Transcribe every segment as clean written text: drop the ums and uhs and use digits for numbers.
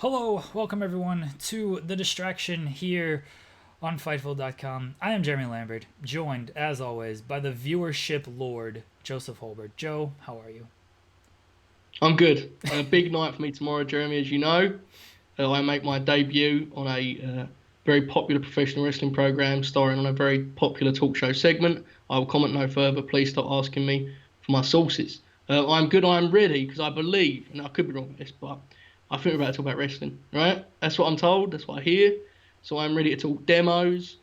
Hello, welcome everyone to The Distraction here on Fightful.com. I am Jeremy Lambert, joined, as always, by the viewership lord, Joseph Hulbert. Joe, how are you? I'm good. A big night for me tomorrow, Jeremy, as you know. I make my debut on a very popular professional wrestling program starring on a very popular talk show segment. I will comment no further. Please stop asking me for my sources. I'm good. I'm ready because I believe, and I could be wrong with this, but I think we're about to talk about wrestling, right? That's what I'm told. That's what I hear. So I'm ready to talk demos,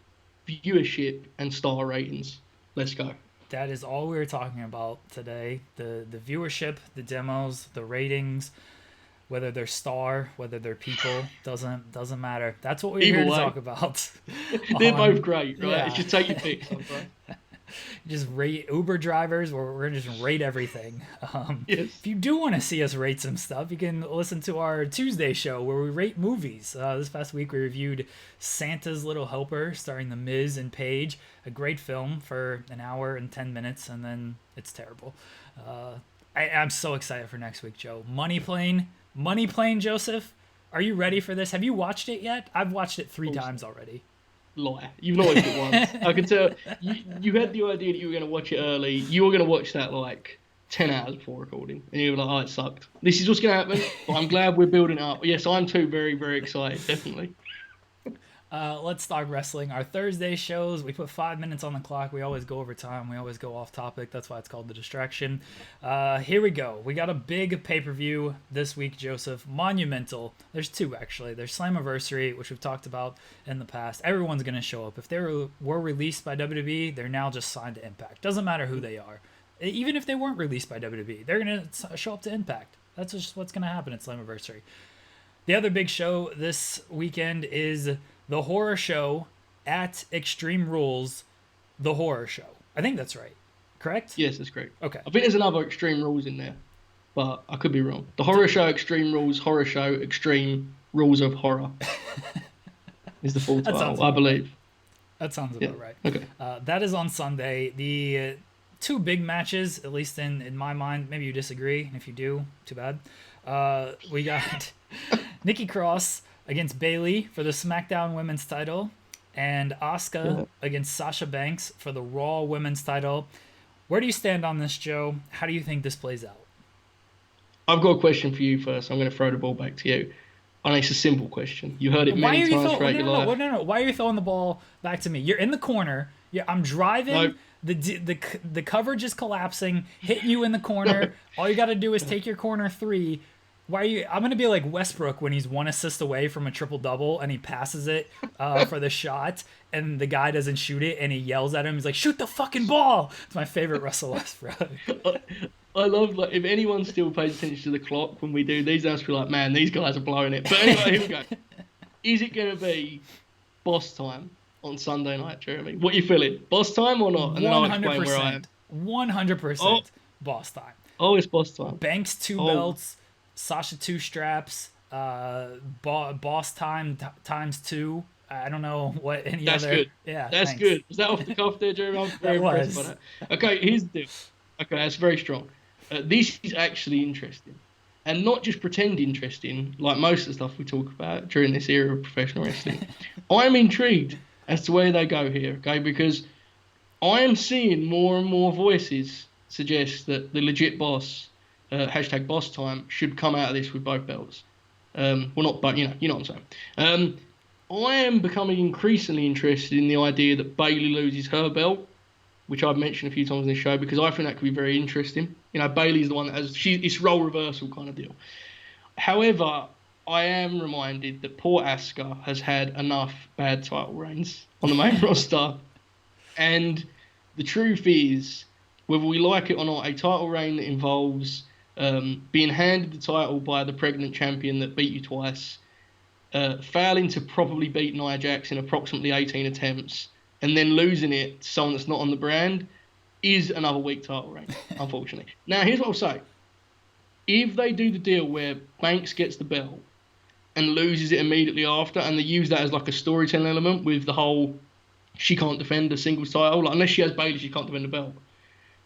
viewership, and star ratings. Let's go. That is all we were talking about today. The viewership, the demos, the ratings, whether they're star, whether they're people, doesn't matter. That's what we're Either here to way, talk about. they're both On great, right? It's yeah, just take your pick sometimes. just rate Uber drivers. We're gonna just rate everything. Yes. If you do want to see us rate some stuff, you can listen to our Tuesday show where we rate movies. This past week we reviewed Santa's Little Helper, starring The Miz and Paige. A great film for an hour and 10 minutes, and then it's terrible. I'm so excited for next week, Joe. Money Plane, Joseph. Are you ready for this? Have you watched it yet? I've watched it three False times already. lie. You've not watched it once. I can tell you had the idea that you were going to watch it early. You were going to watch that like 10 hours before recording. And you were like, oh, it sucked. This is what's going to happen. But I'm glad we're building it up. Yes, I'm too very, very excited. Definitely. Let's start wrestling. Our Thursday shows, we put 5 minutes on the clock. We always go over time. We always go off topic. That's why it's called The Distraction. Here we go. We got a big pay-per-view this week, Joseph. Monumental. There's two, actually. There's Slammiversary, which we've talked about in the past. Everyone's going to show up. If they were released by WWE, they're now just signed to Impact. Doesn't matter who they are. Even if they weren't released by WWE, they're going to show up to Impact. That's just what's going to happen at Slammiversary. The other big show this weekend is the horror show at Extreme Rules, the horror show. I think that's right. Correct? Yes, that's great. Okay. I think there's another Extreme Rules in there, but I could be wrong. The horror show, Extreme Rules, horror show, Extreme Rules of Horror is the full That sounds title, I about right. believe. That sounds Yeah. about right. Okay. That is on Sunday. The two big matches, at least in my mind, maybe you disagree, and if you do, too bad. We got Nikki Cross against Bayley for the SmackDown Women's title, and Asuka Yeah. against Sasha Banks for the Raw Women's title. Where do you stand on this, Joe? How do you think this plays out? I've got a question for you first. I'm going to throw the ball back to you. And it's a simple question. You heard it Why many are you times throwing? throughout No, your no, no, life. no, no. Why are you throwing the ball back to me? You're in the corner. Yeah, I'm driving. No, The coverage is collapsing. Hitting you in the corner. All you got to do is take your corner three. Why are you? I'm gonna be like Westbrook when he's one assist away from a triple double and he passes it for the shot and the guy doesn't shoot it and he yells at him. He's like, "Shoot the fucking ball!" It's my favorite Russell Westbrook. I love, like, if anyone still pays attention to the clock when we do these, I just be like, man, these guys are blowing it. But anyway, here we go. Is it going to be boss time on Sunday night, Jeremy? What are you feeling? Boss time or not? And then I'll One hundred explain where I am. percent. 100 Oh, percent. Boss time. oh, it's boss time. Banks two Oh, belts. Sasha two straps. Boss time times two. I don't know what any that's other. good. Yeah, That's thanks. good. Was that off the cuff there, Jeremy? I'm That very impressed by was. that. Okay, here's the deal. Okay, that's very strong. This is actually interesting. And not just pretend interesting, like most of the stuff we talk about during this era of professional wrestling. I'm intrigued as to where they go here, okay? Because I am seeing more and more voices suggest that the legit boss, hashtag boss time, should come out of this with both belts. Well, not, but you know what I'm saying. I am becoming increasingly interested in the idea that Bayley loses her belt, which I've mentioned a few times in the show, because I think that could be very interesting. You know, Bayley's the one that has it's role reversal kind of deal. However, I am reminded that poor Asuka has had enough bad title reigns on the main roster, and the truth is, whether we like it or not, a title reign that involves being handed the title by the pregnant champion that beat you twice, failing to properly beat Nia Jax in approximately 18 attempts, and then losing it to someone that's not on the brand, is another weak title reign, unfortunately. Now, here's what I'll say. If they do the deal where Banks gets the belt and loses it immediately after, and they use that as like a storytelling element with the whole she can't defend a singles title, like unless she has Bayley, she can't defend the belt.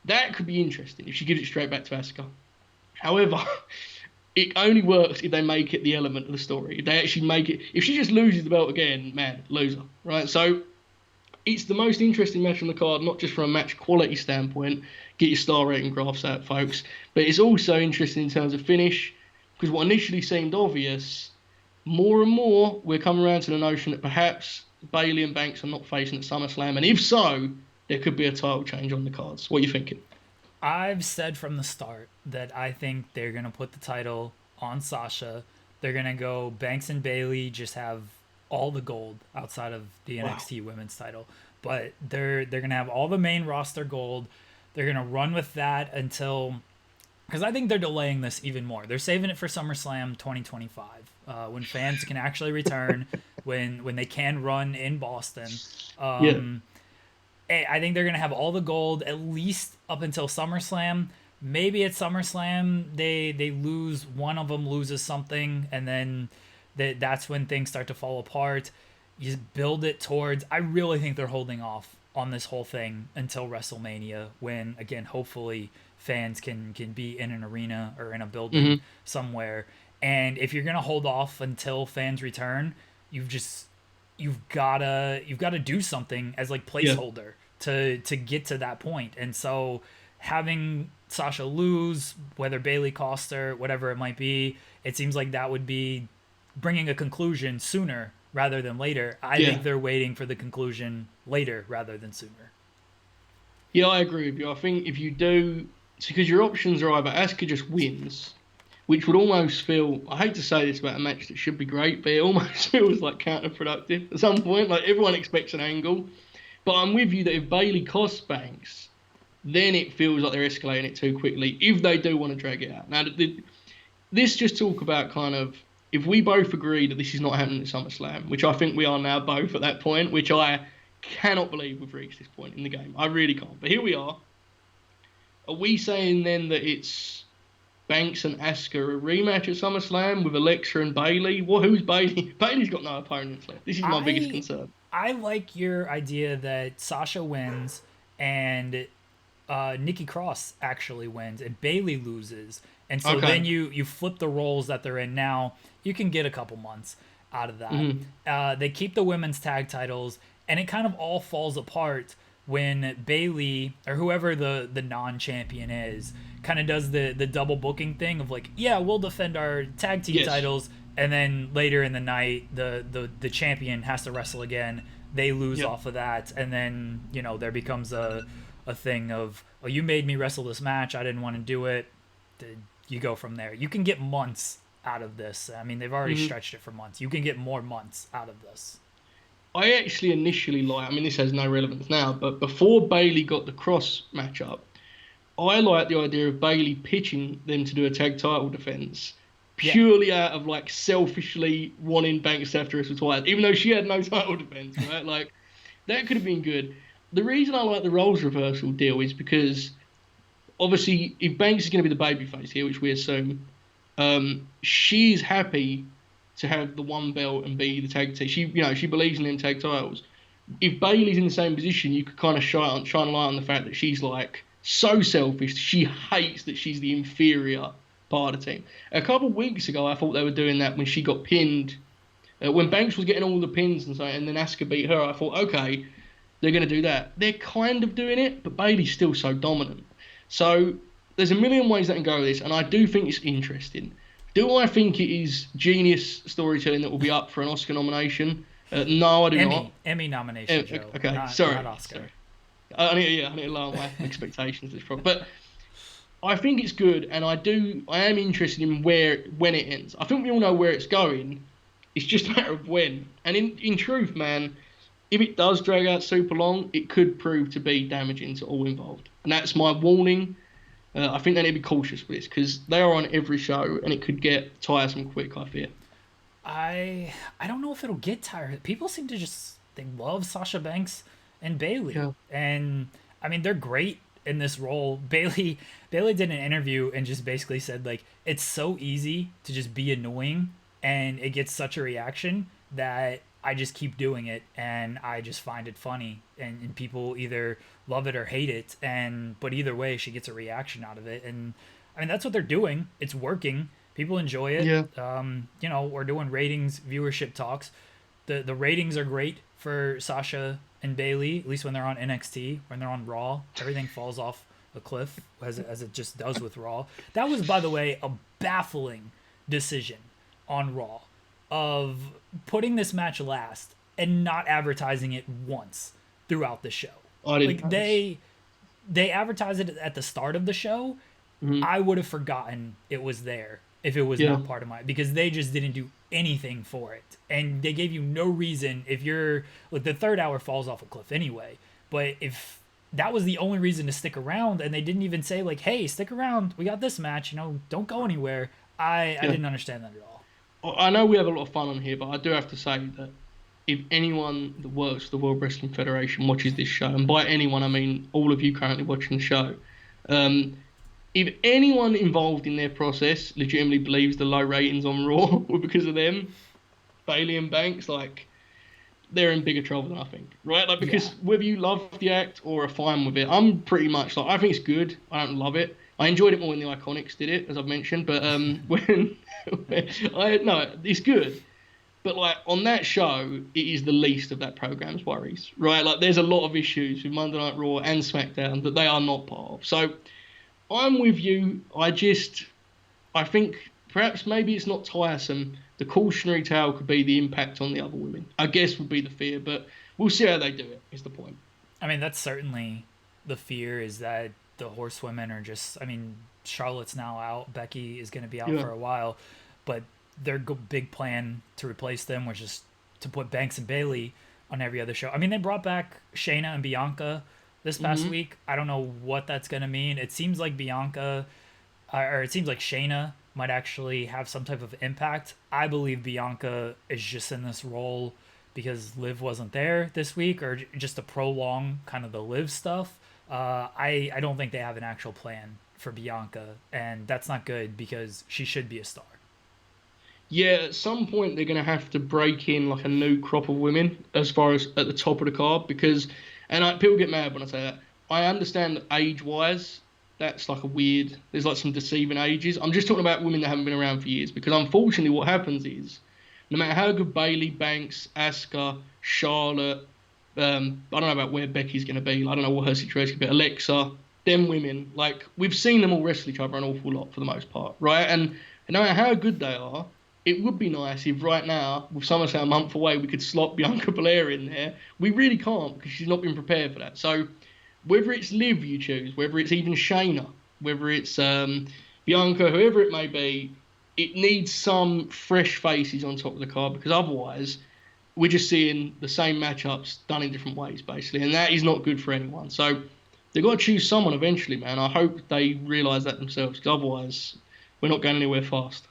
That could be interesting if she gives it straight back to Asuka. However, it only works if they make it the element of the story. If they actually make it. If she just loses the belt again, man, loser, right? So it's the most interesting match on the card, not just from a match quality standpoint. Get your star rating graphs out, folks. But it's also interesting in terms of finish, because what initially seemed obvious, more and more we're coming around to the notion that perhaps Bayley and Banks are not facing at SummerSlam, and if so, there could be a title change on the cards. What are you thinking? I've said from the start that I think they're gonna put the title on Sasha. They're gonna go Banks and Bayley just have all the gold outside of the Wow. NXT Women's title, but they're gonna have all the main roster gold. They're gonna run with that until, because I think they're delaying this even more. They're saving it for SummerSlam 2025, when fans can actually return, when they can run in Boston. Yeah, I think they're gonna have all the gold at least up until SummerSlam. Maybe at SummerSlam they lose, one of them loses something, and then that's when things start to fall apart. You build it towards. I really think they're holding off on this whole thing until WrestleMania, when again hopefully fans can be in an arena or in a building hmm somewhere. And if you're gonna hold off until fans return, you've just you've gotta do something as like yeah, placeholder to get to that point. And so having Sasha lose, whether Bayley costs her, whatever it might be, it seems like that would be bringing a conclusion sooner rather than later. I yeah. think they're waiting for the conclusion later rather than sooner. Yeah, I agree with you. I think if you do, because your options are either Asuka just wins, which would almost feel, I hate to say this about a match that should be great, but it almost feels like counterproductive at some point. Like everyone expects an angle. But I'm with you that if Bayley costs Banks, then it feels like they're escalating it too quickly if they do want to drag it out. Now, this just talk about kind of, if we both agree that this is not happening at SummerSlam, which I think we are now both at that point, which I cannot believe we've reached this point in the game. I really can't. But here we are. Are we saying then that it's Banks and Asuka a rematch at SummerSlam with Alexa and Bayley? Well, who's Bayley? Bayley's got no opponents left. This is my biggest I concern. I like your idea that Sasha wins and Nikki Cross actually wins and Bayley loses, and so then Okay. you flip the roles that they're in now. You can get a couple months out of that. hmm They keep the women's tag titles, and it kind of all falls apart when Bayley or whoever the non champion is kind of does the double booking thing of like, yeah, we'll defend our tag team Yes. titles, and then later in the night the champion has to wrestle again. They lose Yep. off of that, and then there becomes a thing of, oh, you made me wrestle this match, I didn't want to do it. You go from there. You can get months out of this. I mean, they've already hmm stretched it for months. You can get more months out of this. I actually initially like. I mean, this has no relevance now, but before Bayley got the cross matchup, I like the idea of Bayley pitching them to do a tag title defense Yeah. purely out of like selfishly wanting Banks to have to wrestle twice, even though she had no title defense, right? Like that could have been good. The reason I like the roles reversal deal is because obviously if Banks is going to be the babyface here, which we assume, she's happy to have the one belt and be the tag team. She believes in them tag titles. If Bayley's in the same position, you could kind of shine a light on the fact that she's like so selfish. She hates that she's the inferior part of the team. A couple of weeks ago, I thought they were doing that when she got pinned. When Banks was getting all the pins and so, and then Asuka beat her, I thought, okay, they're going to do that. They're kind of doing it, but Bayley's still so dominant. So there's a million ways that can go with this, and I do think it's interesting. Do I think it is genius storytelling that will be up for an Oscar nomination? No, I do not. Emmy nomination, Joe. Okay, Not Oscar. sorry. I need to lower my expectations of this problem. But I think it's good, and I am interested in when it ends. I think we all know where it's going. It's just a matter of when. And in truth, man, if it does drag out super long, it could prove to be damaging to all involved. And that's my warning. I think they need to be cautious with this because they are on every show, and it could get tiresome quick, I fear. I don't know if it'll get tired. People seem to just they love Sasha Banks and Bayley, Yeah. and I mean they're great in this role. Bayley did an interview and just basically said like it's so easy to just be annoying, and it gets such a reaction that I just keep doing it, and I just find it funny, and people either love it or hate it, but either way she gets a reaction out of it, and I mean that's what they're doing. It's working. People enjoy it. Yeah. We're doing ratings, viewership talks. The ratings are great for Sasha and Bayley, at least when they're on NXT. When they're on Raw, everything falls off a cliff as it just does with Raw. That was, by the way, a baffling decision on Raw of putting this match last and not advertising it once throughout the show. I didn't Like they advertised it at the start of the show. I would have forgotten it was there if it was not part of because they just didn't do anything for it. And they gave you no reason if you're like the third hour falls off a cliff anyway. But if that was the only reason to stick around and they didn't even say like, hey, stick around, we got this match, don't go anywhere. I didn't understand that at all. I know we have a lot of fun on here, but I do have to say that if anyone that works for the World Wrestling Federation watches this show, and by anyone I mean all of you currently watching the show, if anyone involved in their process legitimately believes the low ratings on Raw were because of them, Bayley and Banks, like, they're in bigger trouble than I think, right? Like, because whether you love the act or are fine with it, I'm pretty much like, I think it's good. I don't love it. I enjoyed it more when the Iconics did it, as I've mentioned, but it's good. But like on that show, it is the least of that program's worries, right? Like there's a lot of issues with Monday Night Raw and SmackDown that they are not part of. So I'm with you. I think perhaps maybe it's not tiresome. The cautionary tale could be the impact on the other women, I guess would be the fear, but we'll see how they do it, is the point. I mean, that's certainly the fear, is that the horsewomen are just, Charlotte's now out. Becky is going to be out for a while, but their big plan to replace them was just to put Banks and Bayley on every other show. I mean, they brought back Shayna and Bianca this past week. I don't know what that's going to mean. It seems like Shayna might actually have some type of impact. I believe Bianca is just in this role because Liv wasn't there this week, or just to prolong kind of the Liv stuff. I don't think they have an actual plan for Bianca, and that's not good because she should be a star. Yeah, at some point they're going to have to break in like a new crop of women as far as at the top of the card because, people get mad when I say that. I understand that age-wise, that's like there's like some deceiving ages. I'm just talking about women that haven't been around for years because unfortunately what happens is no matter how good Bayley, Banks, Asuka, Charlotte, I don't know about where Becky's going to be. I don't know what her situation is, but Alexa, them women, like we've seen them all wrestle each other an awful lot for the most part, right? And no matter how good they are, it would be nice if right now, with SummerSlam a month away, we could slot Bianca Belair in there. We really can't because she's not been prepared for that. So whether it's Liv you choose, whether it's even Shayna, whether it's Bianca, whoever it may be, it needs some fresh faces on top of the card because otherwise we're just seeing the same matchups done in different ways, basically. And that is not good for anyone. So they've got to choose someone eventually, man. I hope they realise that themselves because otherwise we're not going anywhere fast.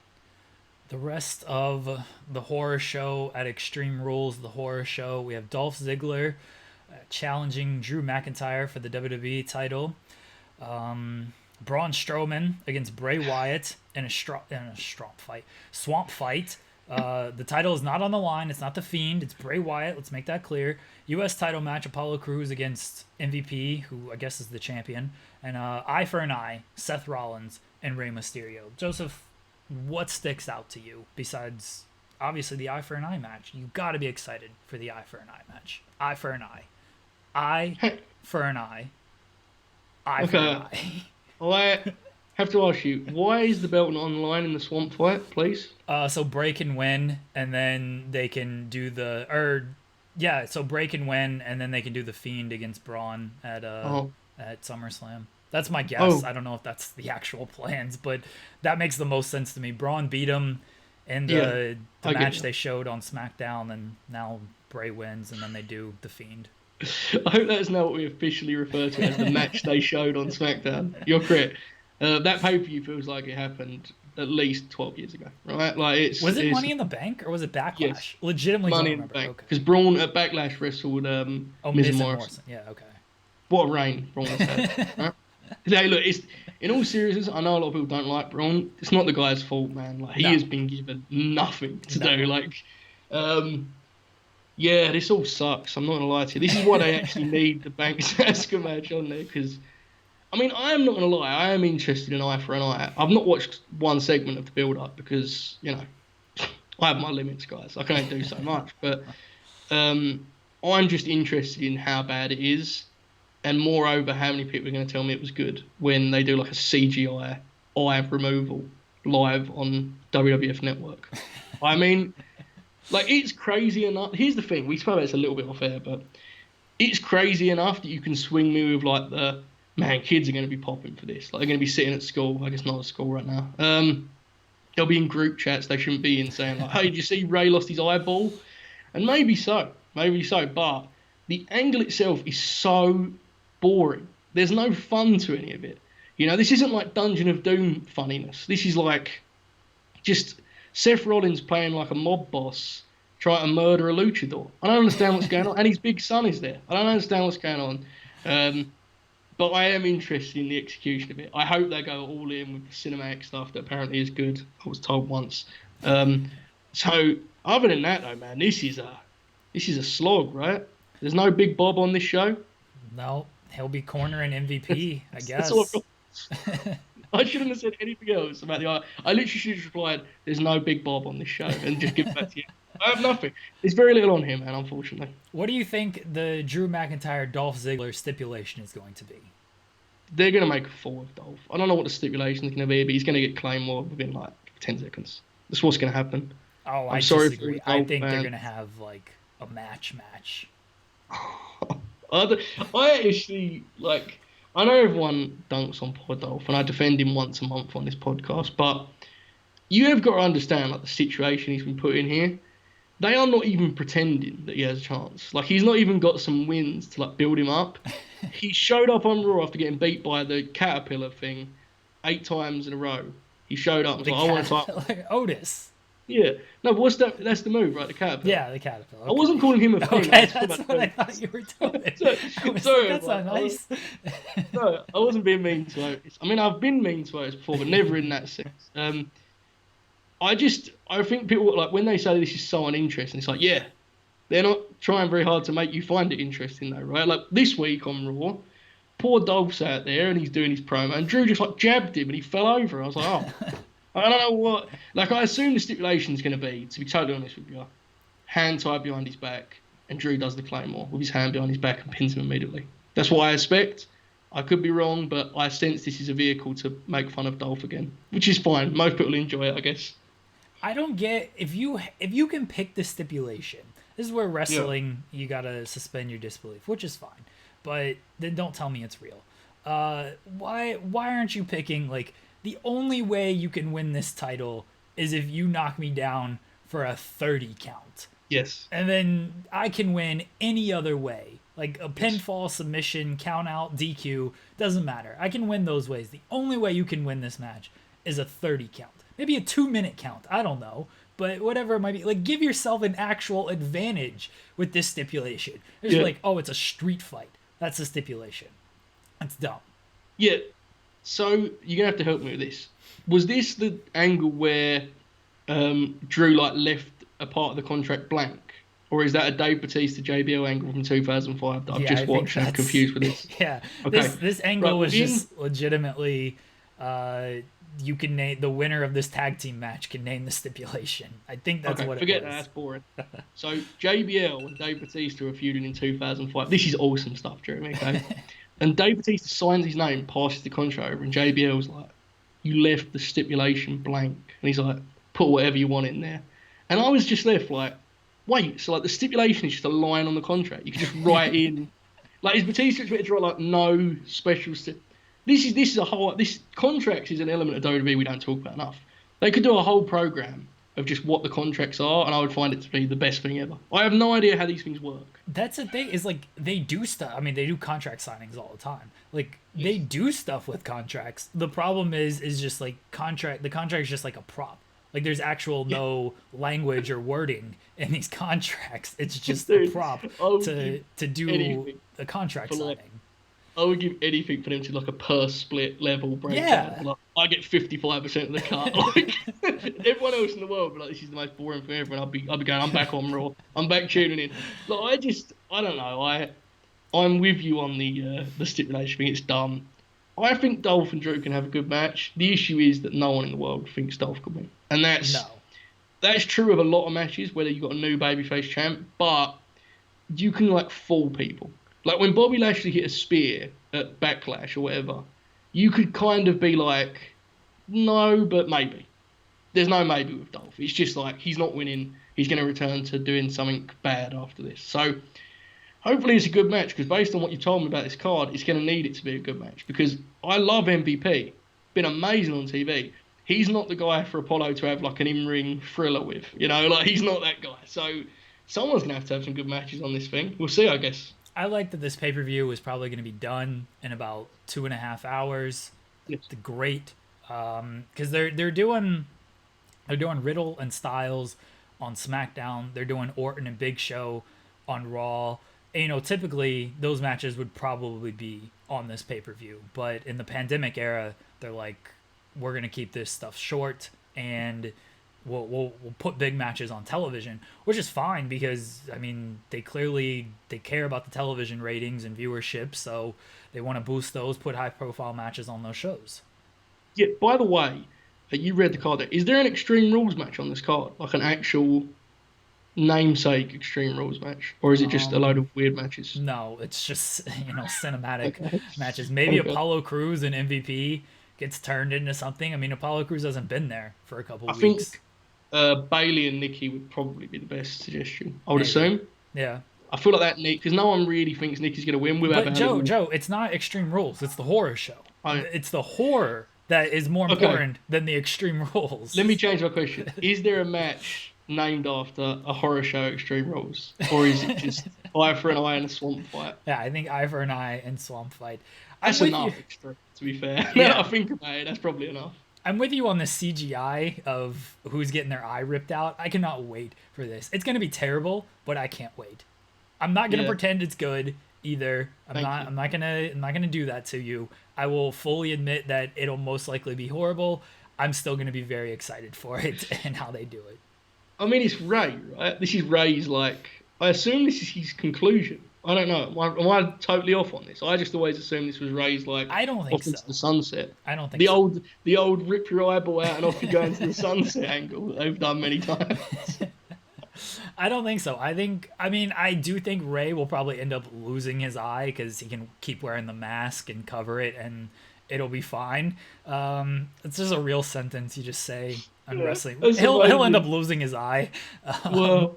The rest of the horror show at Extreme Rules, the horror show, we have Dolph Ziggler challenging Drew McIntyre for the WWE title. Braun Strowman against Bray Wyatt in a swamp fight. The title is not on the line. It's not The Fiend. It's Bray Wyatt. Let's make that clear. U.S. title match, Apollo Crews against MVP, who I guess is the champion. And eye for an eye, Seth Rollins and Rey Mysterio. Joseph, what sticks out to you besides obviously the eye for an eye match? You got to be excited for the eye for an eye match. Eye for an eye. Eye for an eye. Eye for an eye. I have to ask you, why is the belt not online in the swamp fight, please? So Bray can win, and then they can do so Bray can win, and then they can do the Fiend against Braun at SummerSlam. That's my guess. I don't know if that's the actual plans, but that makes the most sense to me. Braun beat him in the match they showed on SmackDown, and now Bray wins, and then they do the Fiend. I hope that's not what we officially refer to as the match they showed on SmackDown. You're correct. That pay-per-view feels like it happened at least 12 years ago, right? Like was it Money in the Bank or was it Backlash? Yes. Legitimately Money in the Bank. Because Braun at Backlash wrestled Miz and Morrison. Yeah, okay. What a reign Braun has had. Right? Hey, look, in all seriousness, I know a lot of people don't like Braun. It's not the guy's fault, man. Like he has been given nothing to do. Like, this all sucks. I'm not gonna lie to you. This is why they actually need the Banks Asuka match on there because I mean, I am not going to lie. I am interested in Eye for an Eye. I've not watched one segment of the build-up because, I have my limits, guys. I can only do so much. But I'm just interested in how bad it is. And moreover, how many people are going to tell me it was good when they do like a CGI eye removal live on WWF Network. I mean, like, it's crazy enough. Here's the thing. We spoke about this a little bit off air, but it's crazy enough that you can swing me with, like, kids are going to be popping for this. Like, they're going to be sitting at school. I guess not at school right now. They'll be in group chats they shouldn't be in saying, like, hey, did you see Ray lost his eyeball? And maybe so. But the angle itself is so boring. There's no fun to any of it. This isn't like Dungeon of Doom funniness. This is like just Seth Rollins playing like a mob boss trying to murder a luchador. I don't understand what's going on. And his big son is there. I don't understand what's going on. But I am interested in the execution of it. I hope they go all in with the cinematic stuff that apparently is good. I was told once. So other than that, though, man, this is a slog, right? There's no Big Bob on this show. No, he'll be cornering MVP, I guess. I shouldn't have said anything else about the eye. I literally should have just replied, "There's no Big Bob on this show," and just give it back to you. I have nothing. There's very little on him, man, unfortunately. What do you think the Drew McIntyre Dolph Ziggler stipulation is going to be? They're going to make a fool of Dolph. I don't know what the stipulation is going to be, but he's going to get Claymore within like 10 seconds. That's what's going to happen. Oh, I disagree. I think they're going to have like a match. I actually, like, I know everyone dunks on poor Dolph, and I defend him once a month on this podcast, but you have got to understand, like, the situation he's been put in here. They are not even pretending that he has a chance. Like, he's not even got some wins to, like, build him up. He showed up on Raw after getting beat by the Caterpillar thing 8 times in a row. He showed up and was like, I want to like Otis. Yeah. No, what's that? That's the move, right? The Caterpillar. Yeah, the Caterpillar. Okay. I wasn't calling him a thing. Okay, that's what I thought you were doing. Sorry, that's not nice. No, I wasn't being mean to Otis. I mean, I've been mean to Otis before, but never in that sense. I think people, like, when they say this is so uninteresting, it's like, yeah, they're not trying very hard to make you find it interesting, though, right? Like, this week on Raw, poor Dolph's out there and he's doing his promo, and Drew just, like, jabbed him and he fell over. I was like, oh. I don't know what. Like, I assume the stipulation's going to be, to be totally honest with you, hand tied behind his back, and Drew does the Claymore with his hand behind his back and pins him immediately. That's what I expect. I could be wrong, but I sense this is a vehicle to make fun of Dolph again, which is fine. Most people enjoy it, I guess. I don't get if you can pick the stipulation. This is where wrestling, you gotta suspend your disbelief, which is fine. But then don't tell me it's real. Why aren't you picking, like, the only way you can win this title is if you knock me down for a 30 count. Yes. And then I can win any other way. Like a pinfall, submission, count out, DQ, doesn't matter. I can win those ways. The only way you can win this match is a 30 count. Maybe a 2-minute count. I don't know. But whatever it might be. Like, give yourself an actual advantage with this stipulation. It's like, oh, it's a street fight. That's the stipulation. That's dumb. Yeah. So you're going to have to help me with this. Was this the angle where Drew, like, left a part of the contract blank? Or is that a Dave Bautista JBL angle from 2005 that I've just watched and I'm confused with this? Yeah. Okay. This angle was just legitimately, you can name the winner of this tag team match can name the stipulation. I think that's what it was. Forget that. That's boring. So JBL and Dave Bautista were feuding in 2005. This is awesome stuff, Jeremy. Okay. And Dave Bautista signs his name, passes the contract over, and JBL's like, "You left the stipulation blank," and he's like, "Put whatever you want in there." And I was just left like, wait, so, like, the stipulation is just a line on the contract. You can just write in, like, is Batista expected to write, like, no special This is a whole, this contracts is an element of WWE we don't talk about enough. They could do a whole program of just what the contracts are, and I would find it to be the best thing ever. I have no idea how these things work. That's the thing, is, like, they do stuff. I mean, they do contract signings all the time. Like, they do stuff with contracts. The problem is just, like, the contract is just like a prop. Like, there's actual no language or wording in these contracts. It's just a prop to do a contract signing. I would give anything for them to, like, a per split level breakdown. Yeah. Like, I get 55% of the cut. Like, everyone else in the world would be like, this is the most boring thing ever. And I'll be going, I'm back on Raw. I'm back tuning in. Like, I don't know. I'm with you on the stipulation thing. It's dumb. I think Dolph and Drew can have a good match. The issue is that no one in the world thinks Dolph can win, and No. that's true of a lot of matches, whether you've got a new babyface champ, but you can like fool people. Like when Bobby Lashley hit a spear at Backlash or whatever, you could kind of be like, no, but maybe. There's no maybe with Dolph. It's just like he's not winning. He's going to return to doing something bad after this. So hopefully it's a good match because based on what you told me about this card, it's going to need it to be a good match because I love MVP. Been amazing on TV. He's not the guy for Apollo to have like an in-ring thriller with, like he's not that guy. So someone's going to have some good matches on this thing. We'll see, I guess. I like that this pay-per-view is probably going to be done in about 2.5 hours. Yes. It's great because they're doing Riddle and Styles on SmackDown. They're doing Orton and Big Show on Raw. And, typically those matches would probably be on this pay-per-view, but in the pandemic era, they're like, we're gonna keep this stuff short and we'll put big matches on television, which is fine because I mean they care about the television ratings and viewership, so they want to boost those, put high-profile matches on those shows. Yeah, by the way, you read the card there. Is there an Extreme Rules match on this card? Like an actual namesake Extreme Rules match? Or is it just a load of weird matches? No, it's just, cinematic matches. Maybe Okay. Apollo Crews and MVP gets turned into something. I mean, Apollo Crews hasn't been there for a couple I weeks. think Bailey and Nikki would probably be the best suggestion. I would Maybe. assume. Yeah. I feel like that Nick, because no one really thinks Nikki's going to win without. But Joe, it's not Extreme Rules. It's the horror show. I- It's the horror that is more Okay. important than the Extreme Rules. Let me change my question. Is there a match named after a horror show, Extreme Rules, or is it just eye for an eye and a swamp fight? Yeah, I think Eye for an Eye and Swamp Fight. That's with enough. you. Extreme, to be fair. Yeah. Now that I think about it, that's probably enough. I'm with you on the CGI of who's getting their eye ripped out. I cannot wait for this. It's gonna be terrible, but I can't wait. I'm not gonna Yeah. pretend it's good either. Thank you. I'm not gonna do that to you. I will fully admit that it'll most likely be horrible. I'm still gonna be very excited for it and how they do it. I mean, it's Ray, right? This is Ray's, like, I assume this is his conclusion. I don't know. Am I totally off on this? I just always assumed this was Ray's, like, I don't think off into so. the sunset. I don't think The so. the old rip your eyeball out and off you go into the sunset angle that they've done many times. I don't think so. I do think Ray will probably end up losing his eye because he can keep wearing the mask and cover it, and it'll be fine. It's just a real sentence you just say on Yeah, wrestling. that's He'll end amazing. up losing his eye. Well,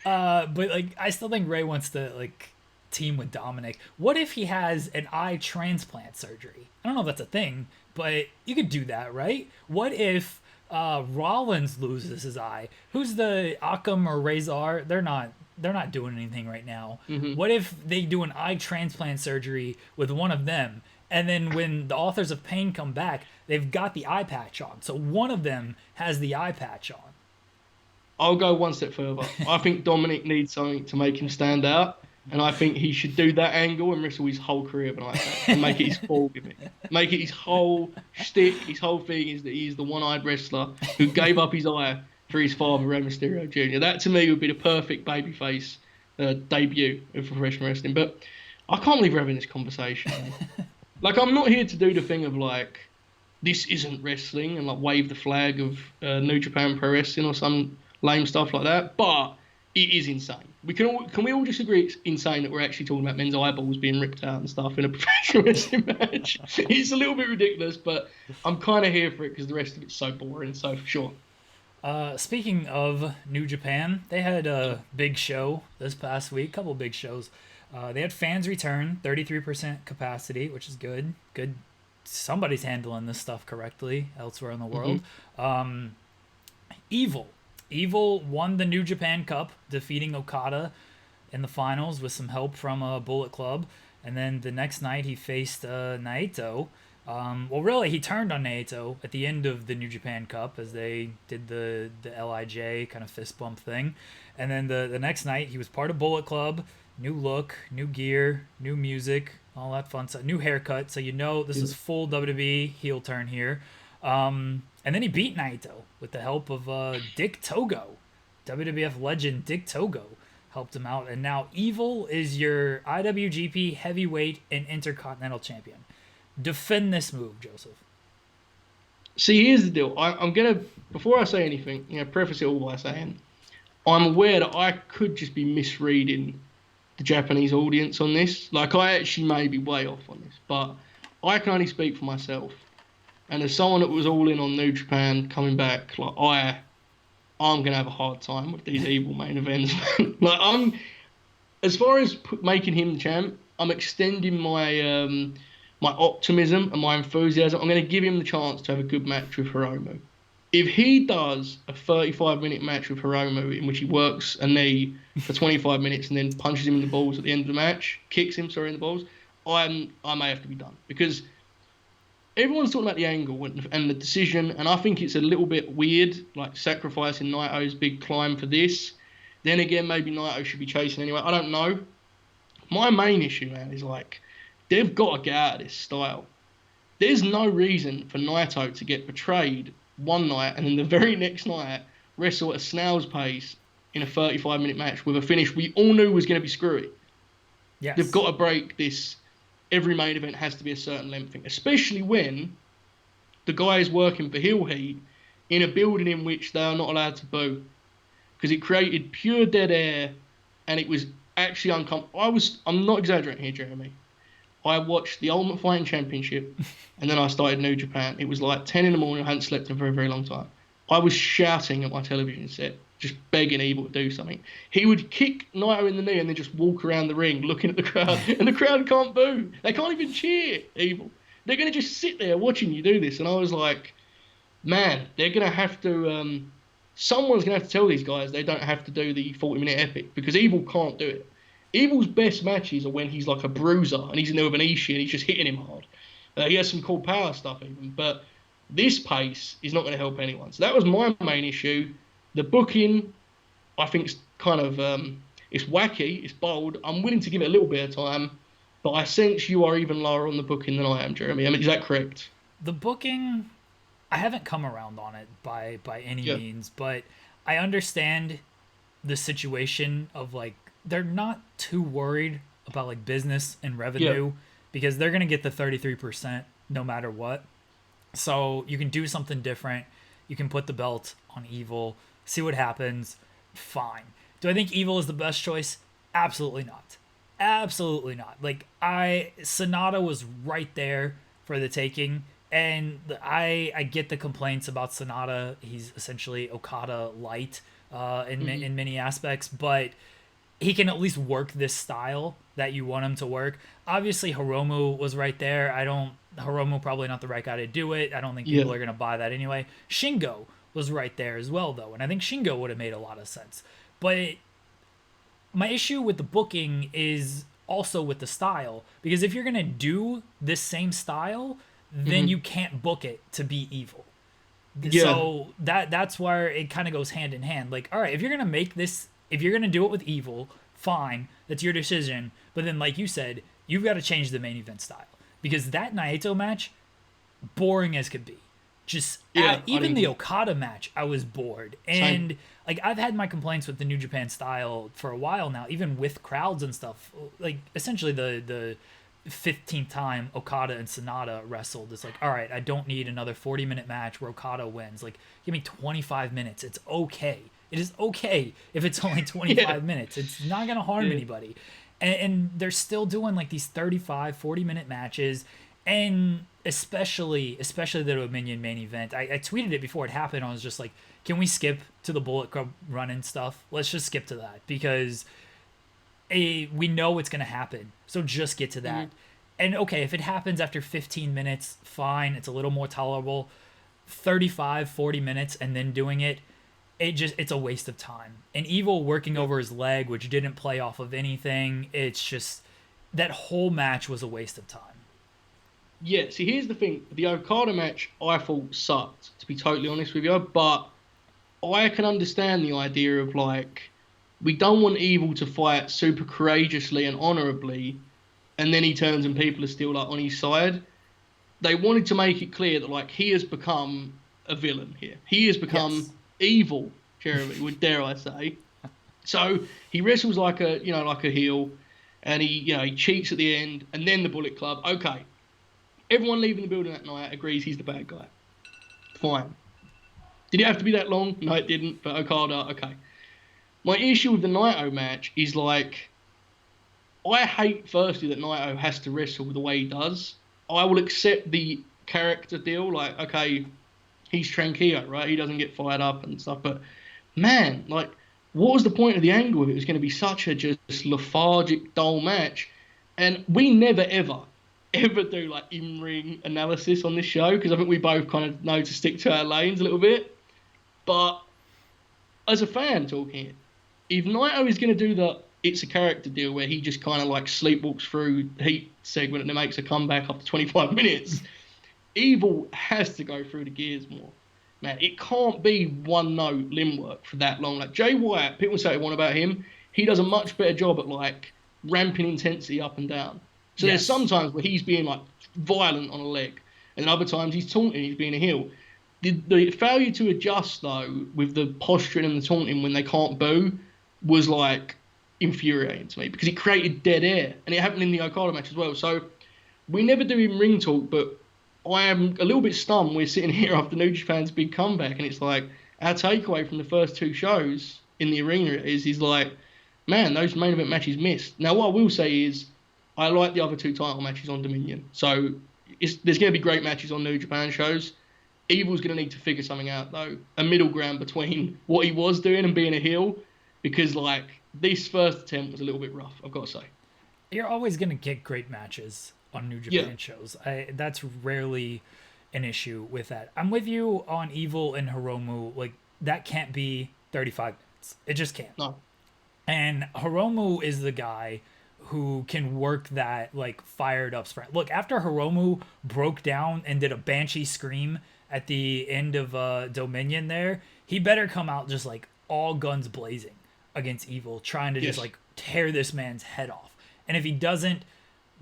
But like, I still think Ray wants to like team with Dominic. What if he has an eye transplant surgery? I don't know if that's a thing, but you could do that, right? What if Rollins loses his eye? Who's the Akam or Razor? They're not doing anything right now. What if they do an eye transplant surgery with one of them, and then when the Authors of Pain come back, they've got the eye patch on, so one of them has the eye patch on. I'll go one step further. I think Dominic needs something to make him stand out, and I think he should do that angle and wrestle his whole career like that and make it his full gimmick. Make it his whole shtick, his whole thing is that he is the one-eyed wrestler who gave up his eye for his father, Rey Mysterio Jr. That, to me, would be the perfect babyface debut of professional wrestling. But I can't believe we're having this conversation. Like, I'm not here to do the thing of, like, this isn't wrestling and, like, wave the flag of New Japan Pro Wrestling or some lame stuff like that, but it is insane. Can we all just agree it's insane that we're actually talking about men's eyeballs being ripped out and stuff in a professional wrestling match? It's a little bit ridiculous, but I'm kind of here for it because the rest of it's so boring. So for sure. Speaking of New Japan, they had a big show this past week, couple big shows. They had fans return, 33% capacity, which is good. Good. Somebody's handling this stuff correctly elsewhere in the world. Evil won the New Japan Cup, defeating Okada in the finals with some help from Bullet Club. And then the next night he faced Naito. Well, really, he turned on Naito at the end of the New Japan Cup as they did the LIJ kind of fist bump thing. And then the next night he was part of Bullet Club. New look, new gear, new music, all that fun stuff. New haircut, so this is full WWE heel turn here. And then he beat Naito with the help of Dick Togo. WWF legend Dick Togo helped him out. And now Evil is your IWGP Heavyweight and Intercontinental Champion. Defend this move, Joseph. See, here's the deal. I'm gonna, before I say anything, preface it all by saying I'm aware that I could just be misreading the Japanese audience on this. Like, I actually may be way off on this, but I can only speak for myself. And as someone that was all in on New Japan coming back, like, I'm gonna have a hard time with these evil main events. Like, as far as making him the champ, I'm extending my optimism and my enthusiasm. I'm going to give him the chance to have a good match with Hiromu. If he does a 35-minute match with Hiromu in which he works a knee for 25 minutes and then punches him in the balls at the end of the match, kicks him, in the balls, I may have to be done. Because everyone's talking about the angle and the decision, and I think it's a little bit weird, like sacrificing Naito's big climb for this. Then again, maybe Naito should be chasing anyway. I don't know. My main issue, man, is like, they've got to get out of this style. There's no reason for Naito to get betrayed one night and then the very next night wrestle at a snail's pace in a 35-minute match with a finish we all knew was going to be screwy. Yes. They've got to break this. Every main event has to be a certain length thing, especially when the guy is working for heel heat in a building in which they are not allowed to boo. Because it created pure dead air and it was actually uncomfortable. I'm not exaggerating here, Jeremy. I watched the Ultimate Fighting Championship and then I started New Japan. It was like 10 in the morning. I hadn't slept in a very, very long time. I was shouting at my television set, just begging Evil to do something. He would kick Naito in the knee and then just walk around the ring looking at the crowd, and the crowd can't boo. They can't even cheer, Evil. They're going to just sit there watching you do this. And I was like, man, they're going to have to... someone's going to have to tell these guys they don't have to do the 40-minute epic because Evil can't do it. Evil's best matches are when he's like a bruiser and he's in there with an Ishii and he's just hitting him hard. He has some cool power stuff even, but this pace is not going to help anyone. So that was my main issue. The booking, I think, is kind of it's wacky, it's bold. I'm willing to give it a little bit of time, but I sense you are even lower on the booking than I am, Jeremy. I mean, is that correct? The booking, I haven't come around on it by any means, but I understand the situation of like, they're not too worried about like business and revenue because they're going to get the 33% no matter what. So you can do something different. You can put the belt on Evil, see what happens. Fine. Do I think Evil is the best choice? Absolutely not. Absolutely not. Like, Sonata was right there for the taking. And I get the complaints about Sonata. He's essentially Okada light in many aspects, but he can at least work this style that you want him to work. Obviously, Hiromu was right there. Hiromu probably not the right guy to do it. I don't think people are going to buy that anyway. Shingo was right there as well, though, and I think Shingo would have made a lot of sense. But my issue with the booking is also with the style, because if you're going to do this same style, then you can't book it to be Evil. Yeah. So that's where it kind of goes hand in hand. Like, all right, if you're going to make this... If you're going to do it with Evil, fine. That's your decision. But then, like you said, you've got to change the main event style. Because that Naito match, boring as could be. Just even the Okada match, I was bored. And like, I've had my complaints with the New Japan style for a while now, even with crowds and stuff. Like, essentially the 15th time Okada and Sonata wrestled. It's like, all right, I don't need another 40-minute match where Okada wins. Like, give me 25 minutes. It's okay. It is okay if it's only 25 minutes. It's not going to harm anybody. And they're still doing like these 35, 40-minute matches. And especially the Dominion main event. I tweeted it before it happened. I was just like, can we skip to the Bullet Club run-in stuff? Let's just skip to that. Because we know it's going to happen. So just get to that. And okay, if it happens after 15 minutes, fine. It's a little more tolerable. 35, 40 minutes and then doing it, it's a waste of time. And Evil working over his leg, which didn't play off of anything, it's just, that whole match was a waste of time. Yeah, see, here's the thing. The Okada match, I thought sucked, to be totally honest with you, but I can understand the idea of, like, we don't want Evil to fight super courageously and honourably, and then he turns and people are still, like, on his side. They wanted to make it clear that, like, he has become a villain here. He has become... evil, Jeremy, would dare I say. So he wrestles like a heel, and he cheats at the end, and then the Bullet Club. Okay, Everyone leaving the building that night agrees he's the bad guy. Fine. Did it have to be that long? No, it didn't. But Okada, okay. My issue with the Naito match is like, I hate firstly that Naito has to wrestle the way he does. I will accept the character deal, like, okay, he's Tranquillo, right? He doesn't get fired up and stuff. But man, like, what was the point of the angle if it was going to be such a just lethargic, dull match? And we never, ever do like in-ring analysis on this show because I think we both kind of know to stick to our lanes a little bit. But as a fan talking, if Naito is going to do the it's a character deal where he just kind of like sleepwalks through the heat segment and then makes a comeback after 25 minutes, Evil has to go through the gears more. Man, it can't be one note limb work for that long. Like Jay White, people say what about him. He does a much better job at like ramping intensity up and down. So there's some times where he's being like violent on a leg, and other times he's taunting, he's being a heel. The failure to adjust though with the posturing and the taunting when they can't boo was like infuriating to me because it created dead air, and it happened in the Okada match as well. So we never do in ring talk, but I am a little bit stunned. We're sitting here after New Japan's big comeback, and it's like our takeaway from the first two shows in the arena is like, man, those main event matches missed. Now, what I will say is I like the other two title matches on Dominion. So there's going to be great matches on New Japan shows. Evil's going to need to figure something out, though, a middle ground between what he was doing and being a heel, because, like, this first attempt was a little bit rough, I've got to say. You're always going to get great matches on New Japan shows. That's rarely an issue with that. I'm with you on Evil and Hiromu. Like, that can't be 35 minutes. It just can't. No. And Hiromu is the guy who can work that, like, fired up sprint. Look, after Hiromu broke down and did a Banshee Scream at the end of Dominion there, he better come out just, like, all guns blazing against Evil, trying to just, like, tear this man's head off. And if he doesn't,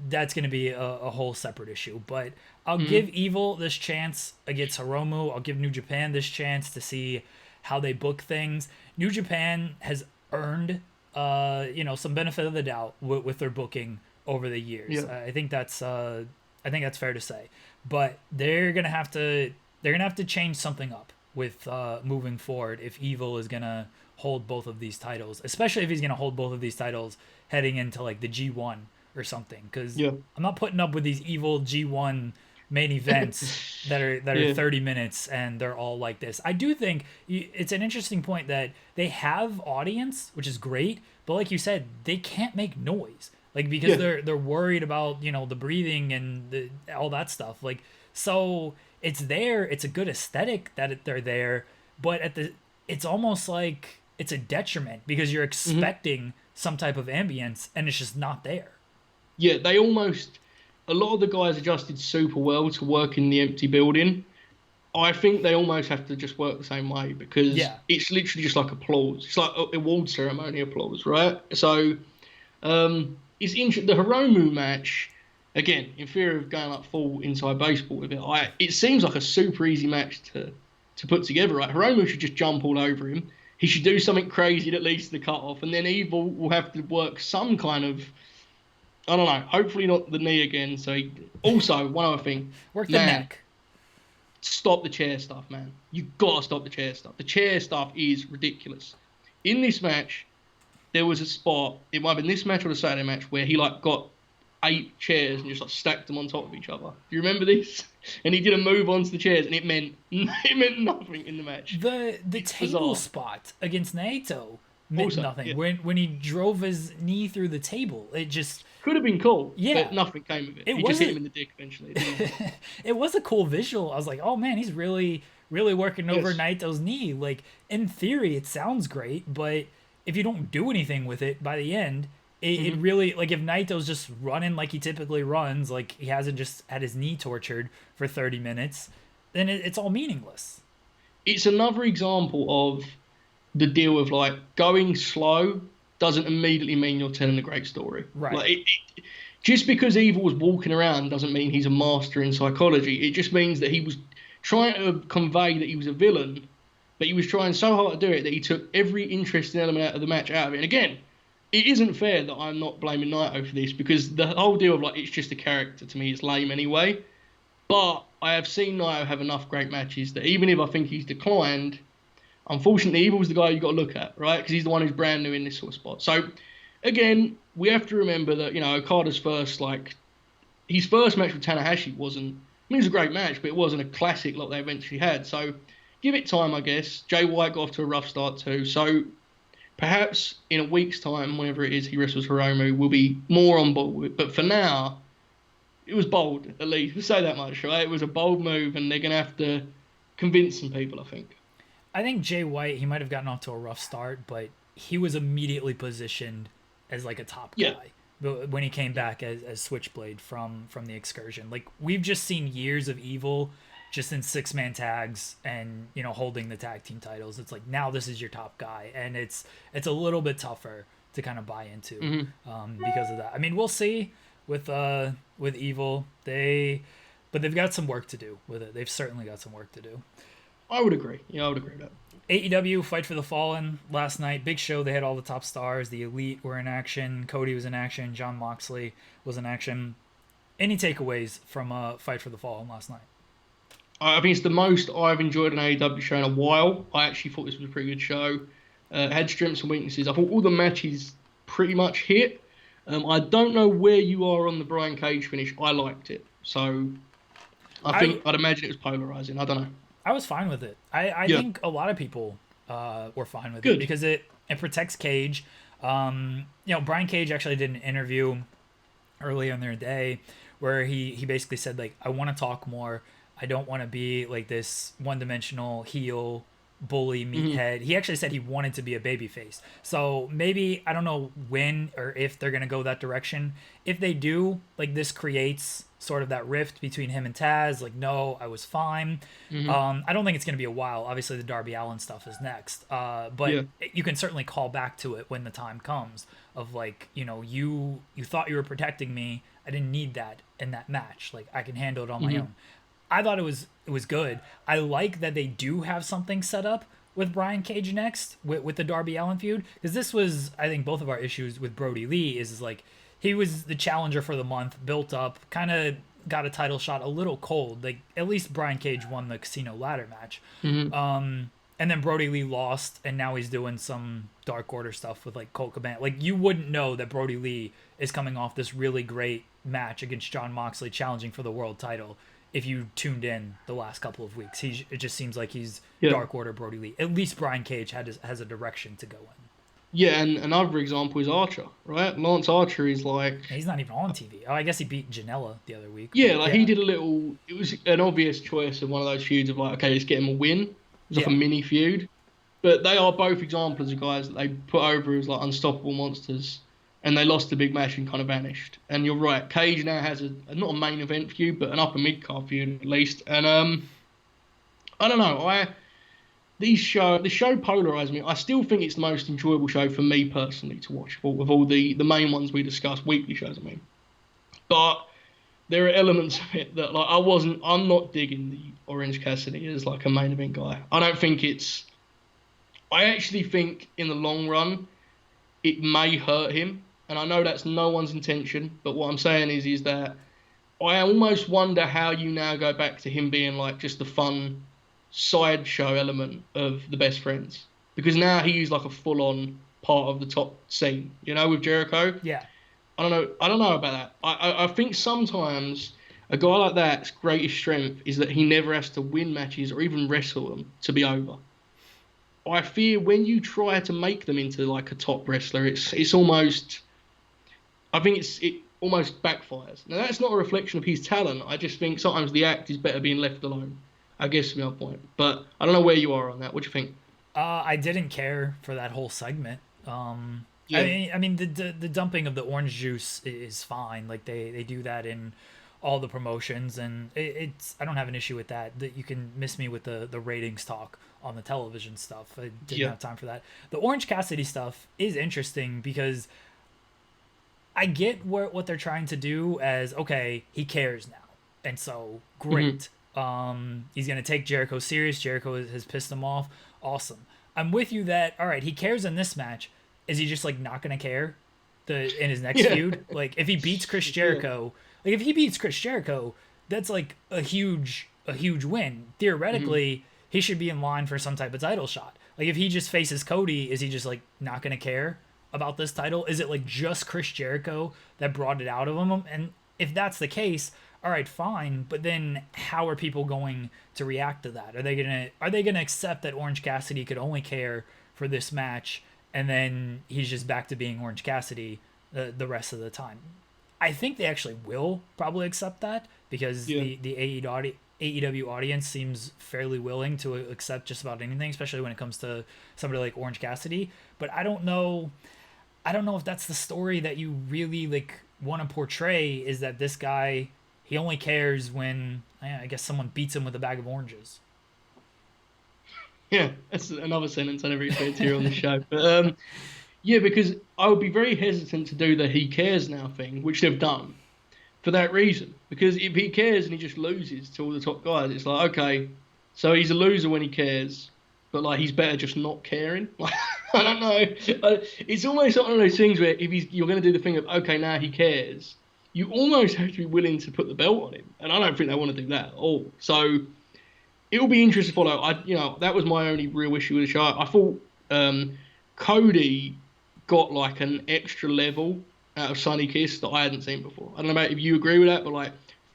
that's going to be a whole separate issue. But I'll give Evil this chance against Hiromu. I'll give New Japan this chance to see how they book things. New Japan has earned some benefit of the doubt with their booking over the years. Yeah. I think that's fair to say. But they're gonna have to change something up with moving forward if Evil is gonna hold both of these titles, especially if he's gonna hold both of these titles heading into like the G1 or something. Because I'm not putting up with these Evil G1 main events that are 30 minutes and they're all like this. I do think it's an interesting point that they have audience, which is great, but like you said, they can't make noise, like, because they're worried about the breathing and all that stuff. Like, so it's there, it's a good aesthetic that they're there, but it's almost like it's a detriment because you're expecting some type of ambience and it's just not there. They almost, a lot of the guys adjusted super well to work in the empty building. I think they almost have to just work the same way because it's literally just like applause. It's like award ceremony applause, right? So it's interesting. The Hiromu match, again, in fear of going like full inside baseball with it, it seems like a super easy match to put together, right? Hiromu should just jump all over him. He should do something crazy that leads to the cut-off, and then Evil will have to work some kind of, I don't know, hopefully not the knee again. So also, one other thing. Work the neck. Stop the chair stuff, man. You got to stop the chair stuff. The chair stuff is ridiculous. In this match, there was a spot, it might have been this match or the Saturday match, where he like got 8 chairs and just like stacked them on top of each other. Do you remember this? And he did a move onto the chairs, and it meant nothing in the match. The table spot against Naito meant nothing. Yeah. When he drove his knee through the table, it just could have been cool. But nothing came of it. He just hit him in the dick eventually. It was a cool visual. I was like, oh man, he's really working over Naito's knee. Like, in theory, it sounds great, but if you don't do anything with it by the end, it really, like, if Naito's just running like he typically runs, like he hasn't just had his knee tortured for 30 minutes, then it's all meaningless. It's another example of the deal of, like, going slow doesn't immediately mean you're telling a great story. Right. Like, just because Evil was walking around doesn't mean he's a master in psychology. It just means that he was trying to convey that he was a villain, but he was trying so hard to do it that he took every interesting element out of the match out of it. And again, it isn't fair that I'm not blaming Naito for this, because the whole deal of, like, it's just a character, to me, is lame anyway. But I have seen Naito have enough great matches that even if I think he's declined, unfortunately, Evil's the guy you got to look at, right? Because he's the one who's brand new in this sort of spot. So, again, we have to remember that, Okada's his first match with Tanahashi wasn't, I mean, it was a great match, but it wasn't a classic like they eventually had. So, give it time, I guess. Jay White got off to a rough start too. So, perhaps in a week's time, whenever it is he wrestles Hiromu, we'll be more on board with it. But for now, it was bold, at least. We'll say that much, right? It was a bold move, and they're going to have to convince some people, I think. I think Jay White, he might have gotten off to a rough start, but he was immediately positioned as like a top guy when he came back as Switchblade from the excursion. Like, we've just seen years of Evil just in 6-man tags and, holding the tag team titles. It's like, now this is your top guy, and it's a little bit tougher to kind of buy into because of that. I mean, we'll see with Evil. But they've got some work to do with it. They've certainly got some work to do. I would agree. Yeah, I would agree with that. AEW Fight for the Fallen last night. Big show. They had all the top stars. The Elite were in action. Cody was in action. Jon Moxley was in action. Any takeaways from Fight for the Fallen last night? I think it's the most I've enjoyed an AEW show in a while. I actually thought this was a pretty good show. It had strengths and weaknesses. I thought all the matches pretty much hit. I don't know where you are on the Brian Cage finish. I liked it. So I'd imagine it was polarizing. I don't know. I was fine with it. I think a lot of people were fine with it because it protects Cage. Brian Cage actually did an interview earlier in their day where he basically said, like, I want to talk more. I don't want to be like this one-dimensional heel bully meathead. He actually said he wanted to be a babyface. So maybe, I don't know when or if they're going to go that direction. If they do, like, this creates sort of that rift between him and Taz. Like, no, I was fine. I don't think it's going to be a while. Obviously, the Darby Allin stuff is next. But you can certainly call back to it when the time comes of, like, you thought you were protecting me. I didn't need that in that match. Like, I can handle it on my own. I thought it was good. I like that they do have something set up with Brian Cage next with the Darby Allin feud, because this was, I think, both of our issues with Brody Lee is like he was the challenger for the month, built up, kind of got a title shot a little cold. Like, at least Brian Cage won the Casino Ladder match. And then Brody Lee lost, and now he's doing some Dark Order stuff with, like, Colt Cabana. Like, you wouldn't know that Brody Lee is coming off this really great match against Jon Moxley challenging for the world title if you tuned in the last couple of weeks. It just seems like he's Dark Order Brody Lee. At least Brian Cage has a direction to go in. Yeah, and another example is Archer, right? Lance Archer is like... He's not even on TV. Oh, I guess he beat Janela the other week. Yeah, he did a little... It was an obvious choice of one of those feuds of, like, okay, let's get him a win. It was like a mini feud. But they are both examples of guys that they put over as, like, unstoppable monsters. And they lost the big match and kind of vanished. And you're right, Cage now has not a main event feud, but an upper mid-card feud at least. And I don't know, the show polarized me. I still think it's the most enjoyable show for me personally to watch of all the main ones we discuss, weekly shows, I mean. But there are elements of it that, like, I'm not digging the Orange Cassidy as, like, a main event guy. I actually think in the long run it may hurt him. And I know that's no one's intention, but what I'm saying is that I almost wonder how you now go back to him being, like, just the fun sideshow element of the Best Friends. Because now he's like a full-on part of the top scene, with Jericho. Yeah. I don't know about that. I think sometimes a guy like that's greatest strength is that he never has to win matches or even wrestle them to be over. I fear when you try to make them into, like, a top wrestler, it's almost... I think it almost backfires. Now, that's not a reflection of his talent. I just think sometimes the act is better being left alone. I guess is my point. But I don't know where you are on that. What do you think? I didn't care for that whole segment. I mean, the dumping of the orange juice is fine. Like, they do that in all the promotions, and I don't have an issue with that. That you can miss me with the ratings talk on the television stuff. I didn't have time for that. The Orange Cassidy stuff is interesting because I get what they're trying to do as, okay, he cares now. And so, great. He's going to take Jericho serious. Jericho has pissed him off. Awesome. I'm with you that, all right, he cares in this match. Is he just, like, not going to care in his next feud? Like, if he beats Chris Jericho, that's like a huge win. Theoretically, he should be in line for some type of title shot. Like if he just faces Cody, is he just like not gonna care about this title? Is it like just Chris Jericho that brought it out of him? And if that's the case, all right, fine. But then how are people going to react to that? Are they gonna accept that Orange Cassidy could only care for this match, and then he's just back to being Orange Cassidy the rest of the time? I think they actually will probably accept that because the AEW audience seems fairly willing to accept just about anything, especially when it comes to somebody like Orange Cassidy. But I don't know if that's the story that you really like want to portray, is that this guy, he only cares when I guess someone beats him with a bag of oranges. Yeah, that's another sentence I never expected to hear on the show. But yeah, because I would be very hesitant to do the he cares now thing, which they've done, for that reason. Because if he cares and he just loses to all the top guys, it's like, okay, so he's a loser when he cares, but like he's better just not caring. Like, I don't know. It's almost one of those things where if you're going to do the thing of, okay, now he cares, you almost have to be willing to put the belt on him. And I don't think they want to do that at all. So it'll be interesting to follow. That was my only real issue with the show. I thought Cody got like an extra level out of Sonny Kiss that I hadn't seen before. I don't know about if you agree with that, but like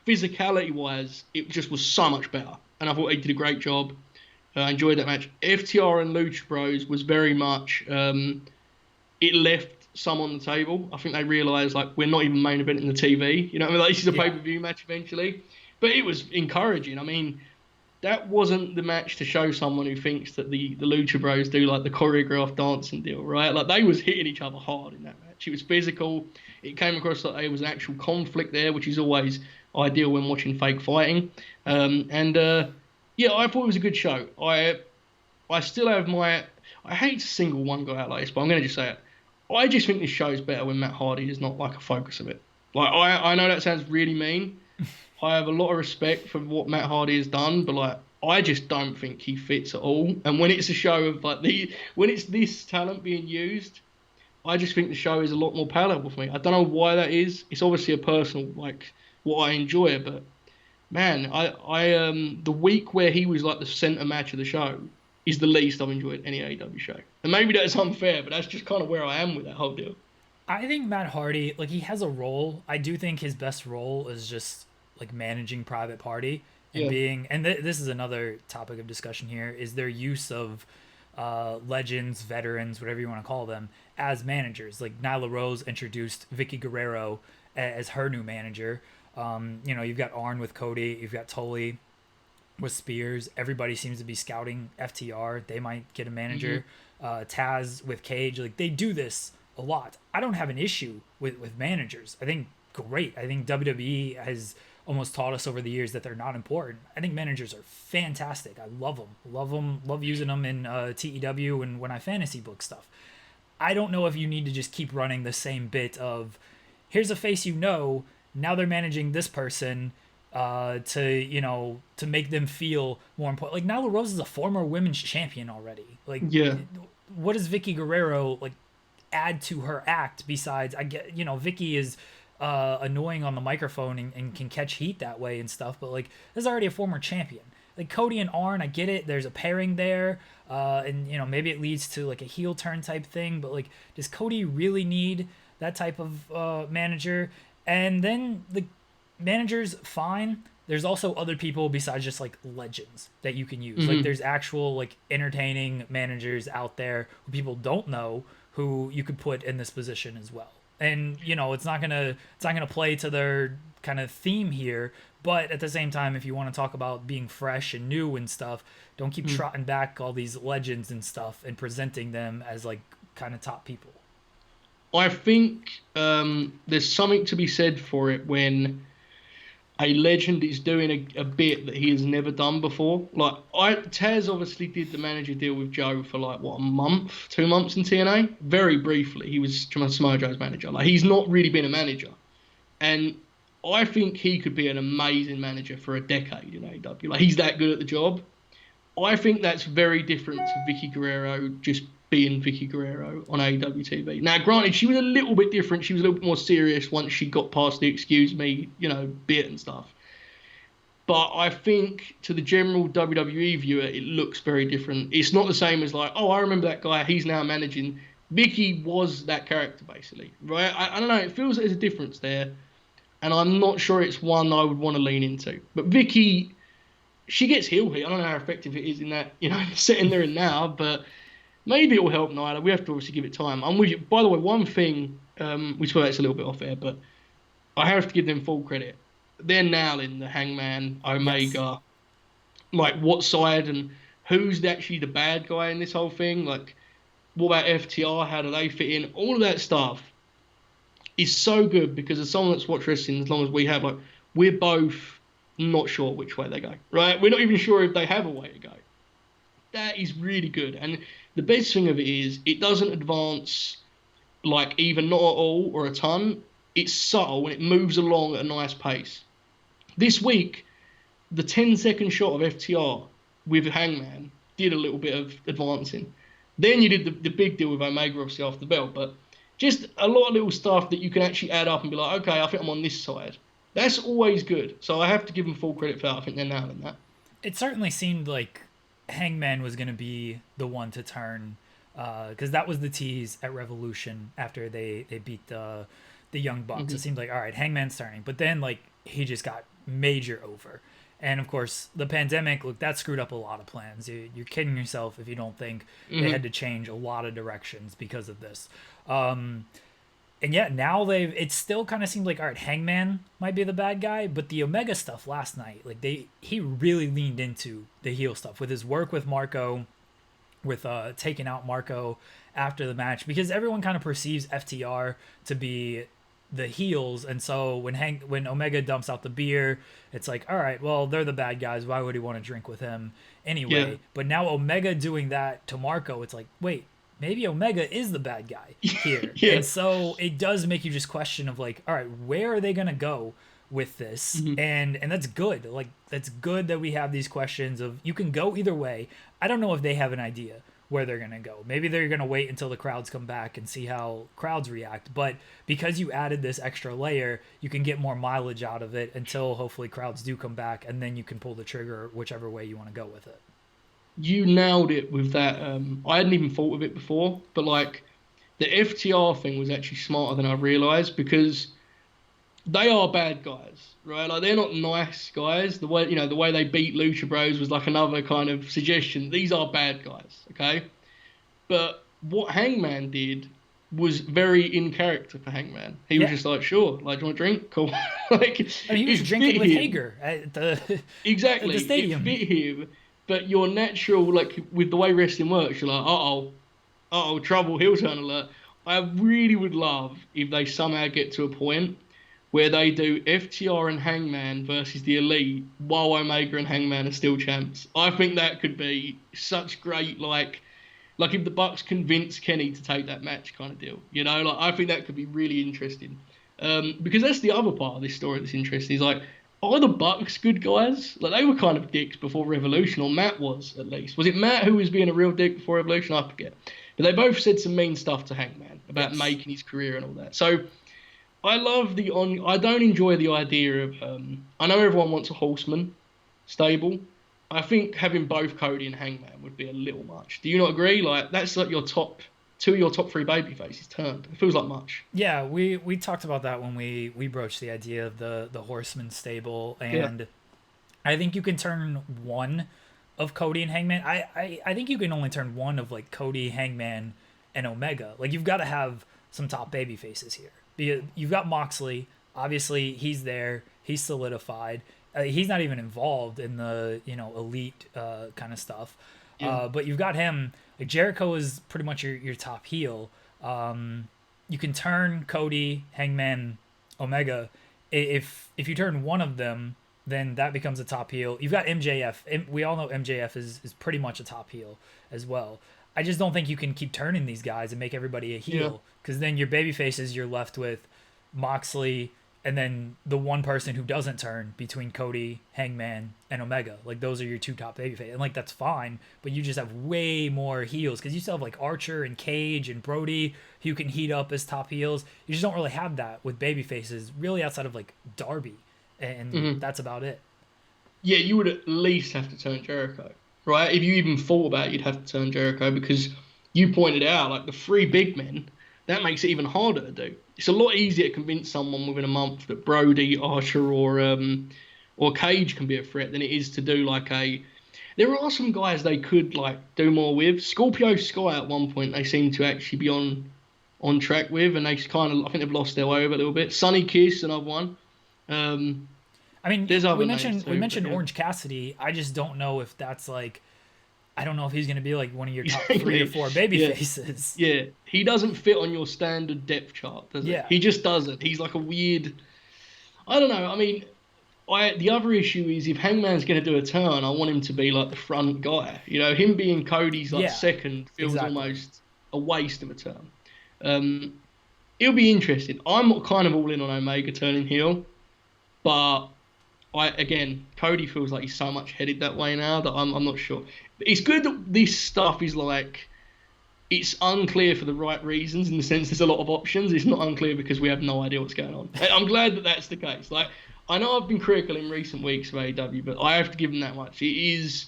physicality wise, it just was so much better. And I thought he did a great job. I enjoyed that match. FTR and Lucha Bros was very much, it left some on the table. I think they realised like we're not even main eventing the TV. You know what I mean? Like, this is a pay-per-view match eventually. But it was encouraging. I mean, that wasn't the match to show someone who thinks that the Lucha Bros do like the choreographed dancing deal, right? Like they was hitting each other hard in that match. It was physical. It came across like there was an actual conflict there, which is always ideal when watching fake fighting. Yeah, I thought it was a good show. I still have I hate to single one guy out like this, but I'm going to just say it. I just think this show is better when Matt Hardy is not like a focus of it. Like I know that sounds really mean. I have a lot of respect for what Matt Hardy has done, but like I just don't think he fits at all. And when it's a show of like when it's this talent being used, I just think the show is a lot more palatable for me. I don't know why that is. It's obviously a personal like what I enjoy, but man, the week where he was like the centre match of the show is the least I've enjoyed any AEW show. And maybe that's unfair, but that's just kind of where I am with that whole deal. I think Matt Hardy, like he has a role. I do think his best role is just like managing Private Party and being, and this is another topic of discussion here, is their use of legends, veterans, whatever you want to call them, as managers. Like Nyla Rose introduced Vicky Guerrero as her new manager. You've got Arn with Cody, you've got Tully with Spears. Everybody seems to be scouting FTR. They might get a manager. Taz with Cage. Like they do this a lot. I don't have an issue with managers. I think great. I think WWE has almost taught us over the years that they're not important. I think managers are fantastic. I love them. Love using them in TEW and when I fantasy book stuff. I don't know if you need to just keep running the same bit of here's a face now they're managing this person to make them feel more important. Like Nyla Rose is a former women's champion already. Like what does Vicky Guerrero like add to her act besides Vicky is annoying on the microphone and can catch heat that way and stuff, but like there's already a former champion. Like Cody and Arn, I get it, there's a pairing there, and maybe it leads to like a heel turn type thing, but like does Cody really need that type of manager? And then the managers, fine. There's also other people besides just like legends that you can use. Like there's actual like entertaining managers out there who people don't know who you could put in this position as well. And it's not gonna play to their kind of theme here, but at the same time, if you want to talk about being fresh and new and stuff, don't keep trotting back all these legends and stuff and presenting them as like kind of top people. I think there's something to be said for it when a legend is doing a bit that he has never done before. Like Taz obviously did the manager deal with Joe for like a month, 2 months in TNA. Very briefly, he was Samoa Joe's manager. Like he's not really been a manager, and I think he could be an amazing manager for a decade in AEW. Like he's that good at the job. I think that's very different to Vicky Guerrero just being Vicky Guerrero on AEW TV. Now, granted, she was a little bit different. She was a little bit more serious once she got past the excuse me, bit and stuff. But I think to the general WWE viewer, it looks very different. It's not the same as like, oh, I remember that guy. He's now managing. Vicky was that character basically, right? I don't know. It feels like there's a difference there, and I'm not sure it's one I would want to lean into. But Vicky, she gets heel heat. I don't know how effective it is in that, setting there and now, but maybe it will help Nyla. We have to obviously give it time. I'm with you. By the way, one thing, we spoke about this a little bit off air, but I have to give them full credit. They're nailing the Hangman, Omega, like what side and who's actually the bad guy in this whole thing. Like, what about FTR? How do they fit in? All of that stuff is so good because as someone that's watched wrestling as long as we have, like, we're both not sure which way they go, right? We're not even sure if they have a way to go. That is really good. And the best thing of it is it doesn't advance like either not at all or a ton. It's subtle and it moves along at a nice pace. This week, the 10-second shot of FTR with Hangman did a little bit of advancing. Then you did the big deal with Omega, obviously, after the belt. But just a lot of little stuff that you can actually add up and be like, okay, I think I'm on this side. That's always good. So I have to give them full credit for that. I think they're nailing that. It certainly seemed like Hangman was going to be the one to turn, because that was the tease at Revolution after they beat the Young Bucks. Mm-hmm. It seemed like, all right, Hangman's turning. But then, like, he just got major over. And, of course, the pandemic, look, that screwed up a lot of plans. You're kidding yourself if you don't think they had to change a lot of directions because of this. And, yeah, now it still kind of seems like, all right, Hangman might be the bad guy. But the Omega stuff last night, like, he really leaned into the heel stuff with his work with Marco, with taking out Marco after the match. Because everyone kind of perceives FTR to be the heels, and so when Omega dumps out the beer, it's like, all right, well, they're the bad guys, why would he want to drink with him anyway? Yeah. But now Omega doing that to Marco, it's like, wait, maybe Omega is the bad guy here. Yeah. And so it does make you just question of like, all right, where are they gonna go with this? Mm-hmm. And that's good. Like, that's good that we have these questions of, you can go either way. I don't know if they have an idea where they're going to go. Maybe they're going to wait until the crowds come back and see how crowds react. But because you added this extra layer, you can get more mileage out of it until hopefully crowds do come back, and then you can pull the trigger whichever way you want to go with it. You nailed it with that. I hadn't even thought of it before, but like the FTR thing was actually smarter than I realized, because they are bad guys, right? Like, they're not nice guys. The way they beat Lucha Bros was like another kind of suggestion. These are bad guys, okay? But what Hangman did was very in character for Hangman. He was just like, sure, like, do you want a drink? Cool. Like, he was drinking with Hager at the exactly at the stadium. It fit him, but your natural, like, with the way wrestling works, you're like, trouble, heel turn alert. I really would love if they somehow get to a point where they do FTR and Hangman versus the Elite while Omega and Hangman are still champs. I think that could be such great, like if the Bucks convince Kenny to take that match kind of deal. Like, I think that could be really interesting. Because that's the other part of this story that's interesting, is like, are the Bucks good guys? Like, they were kind of dicks before Revolution, or Matt was, at least. Was it Matt who was being a real dick before Revolution? I forget. But they both said some mean stuff to Hangman about making his career and all that. So I love I don't enjoy the idea of, I know everyone wants a Horseman stable. I think having both Cody and Hangman would be a little much. Do you not agree? Like, that's like your top three baby faces turned. It feels like much. Yeah, we talked about that when we broached the idea of the Horseman stable, and I think you can turn one of Cody and Hangman. I think you can only turn one of, like, Cody, Hangman, and Omega. Like, you've got to have some top baby faces here. You've got Moxley, obviously he's there, he's solidified. He's not even involved in the Elite kind of stuff. Yeah. But you've got him. Like, Jericho is pretty much your top heel. You can turn Cody, Hangman, Omega. If you turn one of them, then that becomes a top heel. You've got MJF. We all know MJF is pretty much a top heel as well. I just don't think you can keep turning these guys and make everybody a heel, because then your baby faces, you're left with Moxley and then the one person who doesn't turn between Cody, Hangman, and Omega. Like, those are your two top baby faces. And, like, that's fine, but you just have way more heels, because you still have, like, Archer and Cage and Brody who you can heat up as top heels. You just don't really have that with baby faces, really, outside of, like, Darby, and that's about it. yeah, you would at least have to turn Jericho, right? If you even thought about it, you'd have to turn Jericho because you pointed out like the three big men. That makes it even harder to do. It's a lot easier to convince someone within a month that Brody, Archer, or Cage can be a threat than it is to do like a. There are some guys they could like do more with. Scorpio Sky at one point they seem to actually be on track with, and they kind of I think they've lost their way a little bit. Sunny Kiss, another one. Um, I mean, there's other we names mentioned we too, mentioned but yeah. Orange Cassidy. I just don't know if that's like, I don't know if he's going to be like one of your top 3 or 4 baby Yeah, faces. yeah. He doesn't fit on your standard depth chart, does he? Yeah. He just doesn't. He's like a weird. I don't know. I mean, the other issue is if Hangman's going to do a turn, I want him to be like the front guy. You know, him being Cody's like Yeah, second feels exactly. almost a waste of a turn. Um, it'll be interesting. I'm kind of all in on Omega turning heel, but Cody feels like he's so much headed that way now that I'm not sure. But it's good that this stuff is like it's unclear for the right reasons in the sense there's a lot of options. It's not unclear because we have no idea what's going on. And I'm glad that that's the case. Like I know I've been critical in recent weeks of AEW, but I have to give them that much. It is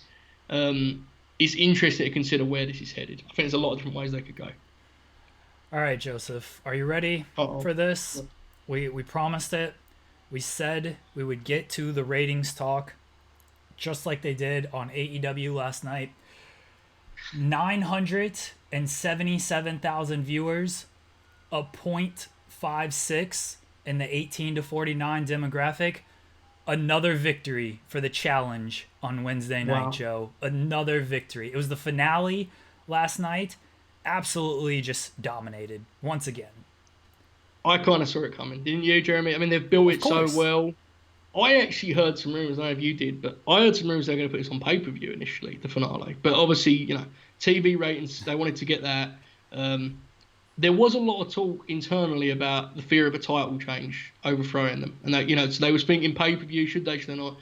it's interesting to consider where this is headed. I think there's a lot of different ways they could go. All right, Joseph, are you ready Uh-oh. for this? We promised it. We said we would get to the ratings talk, just like they did on AEW last night. 977,000 viewers, a .56 in the 18 to 49 demographic. Another victory for the challenge on Wednesday night, Wow. Joe. Another victory. It was the finale last night. Absolutely just dominated once again. I kind of saw it coming, didn't you, Jeremy? I mean, they've built Of it so course. well. I actually heard some rumors. I don't know if you did, but I heard some rumors they're going to put this on pay-per-view initially, the finale. But obviously, you know, TV ratings, they wanted to get that. There was a lot of talk internally about the fear of a title change overthrowing them, and that, you know, so they were thinking pay-per-view, should they not?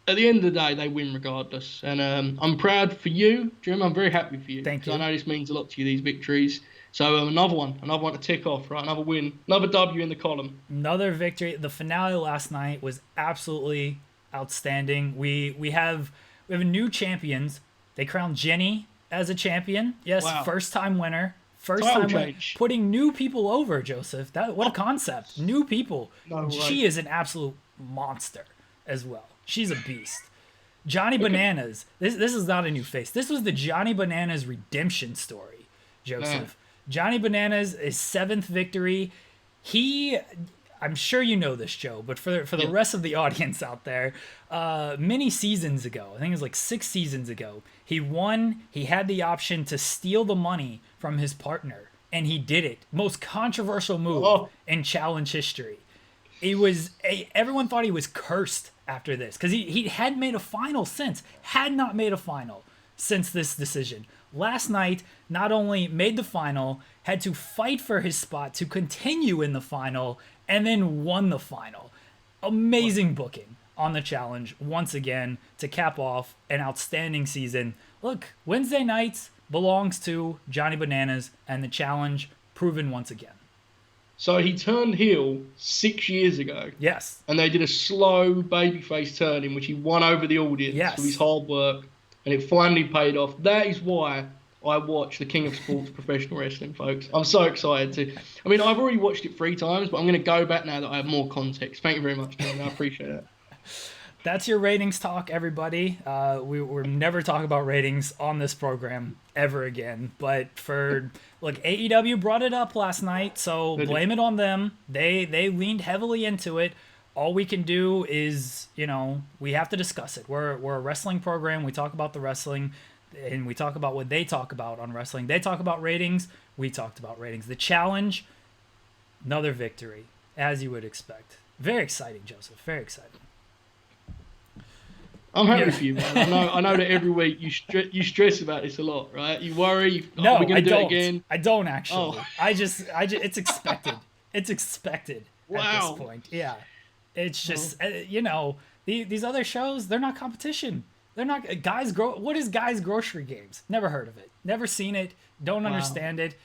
At the end of the day, they win regardless, and I'm proud for you, Jim. I'm very happy for you. Thank you. I know this means a lot to you, these victories. So another one to tick off, right? Another win, another W in the column. Another victory. The finale last night was absolutely outstanding. We have new champions. They crowned Jenny as a champion. Yes, Wow. first time winner. First Title time winner. change. Putting new people over, Joseph. What a concept. New people. No way. She is an absolute monster as well. She's a beast. Johnny Bananas. This is not a new face. This was the Johnny Bananas redemption story, Joseph. Man. Johnny Bananas is 7th victory. I'm sure you know this, Joe, but for the rest of the audience out there, many seasons ago, I think it was like 6 seasons ago, he won. He had the option to steal the money from his partner, and he did it. Most controversial move in challenge history. Everyone thought he was cursed after this because he had made a final had not made a final since this decision. Last night, not only made the final, had to fight for his spot to continue in the final, and then won the final. Amazing booking on the challenge once again to cap off an outstanding season. Look, Wednesday nights belongs to Johnny Bananas, and the challenge proven once again. So he turned heel 6 years ago. Yes. And they did a slow babyface turn in which he won over the audience Yes. with his hard work, and it finally paid off. That is why I watch the King of Sports Professional Wrestling, folks. I'm so excited to. I mean, I've already watched it 3 times, but I'm going to go back now that I have more context. Thank you very much, man. I appreciate that. That's your ratings talk, everybody. We're never talking about ratings on this program ever again. But look, AEW brought it up last night, so blame it on them. They leaned heavily into it. All we can do is, we have to discuss it. We're a wrestling program. We talk about the wrestling, and we talk about what they talk about on wrestling. They talk about ratings. We talked about ratings. The challenge, another victory, as you would expect. Very exciting, Joseph. Very exciting. I'm happy for you, man. I know that every week you stress about this a lot, right? You worry. No, we're going to do don't. it again. I don't actually. Oh. I just, it's expected. It's expected at Wow. this point. Yeah. It's just, these other shows, they're not competition. They're not what is Guys Grocery Games? Never heard of it. Never seen it. Don't understand it.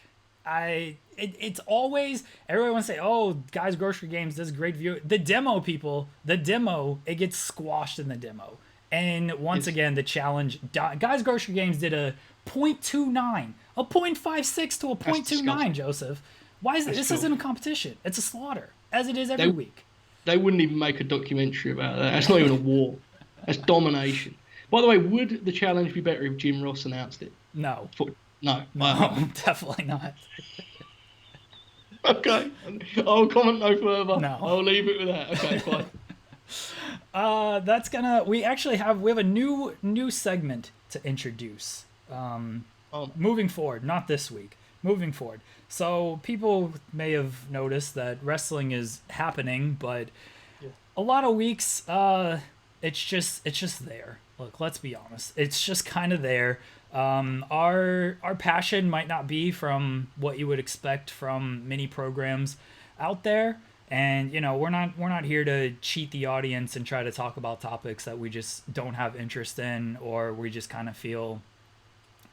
it's always, everyone wants to say, oh, Guys Grocery Games does great view. The demo, people, it gets squashed in the demo. And once again, the challenge, Guys Grocery Games did a 0.29, a 0.56 to a 0.29, Joseph. Why is this isn't a competition? It's a slaughter, as it is every week. They wouldn't even make a documentary about that. That's not even a war. That's domination. By the way, would the challenge be better if Jim Ross announced it? No. No, definitely not. Okay, I'll comment no further. No. I'll leave it with that. Okay, fine. We have a new segment to introduce. Moving forward, not this week. Moving forward. So people may have noticed that wrestling is happening, but a lot of weeks, it's just there. Look, let's be honest. It's just kind of there. Our passion might not be from what you would expect from mini programs out there, and we're not here to cheat the audience and try to talk about topics that we just don't have interest in, or we just kind of feel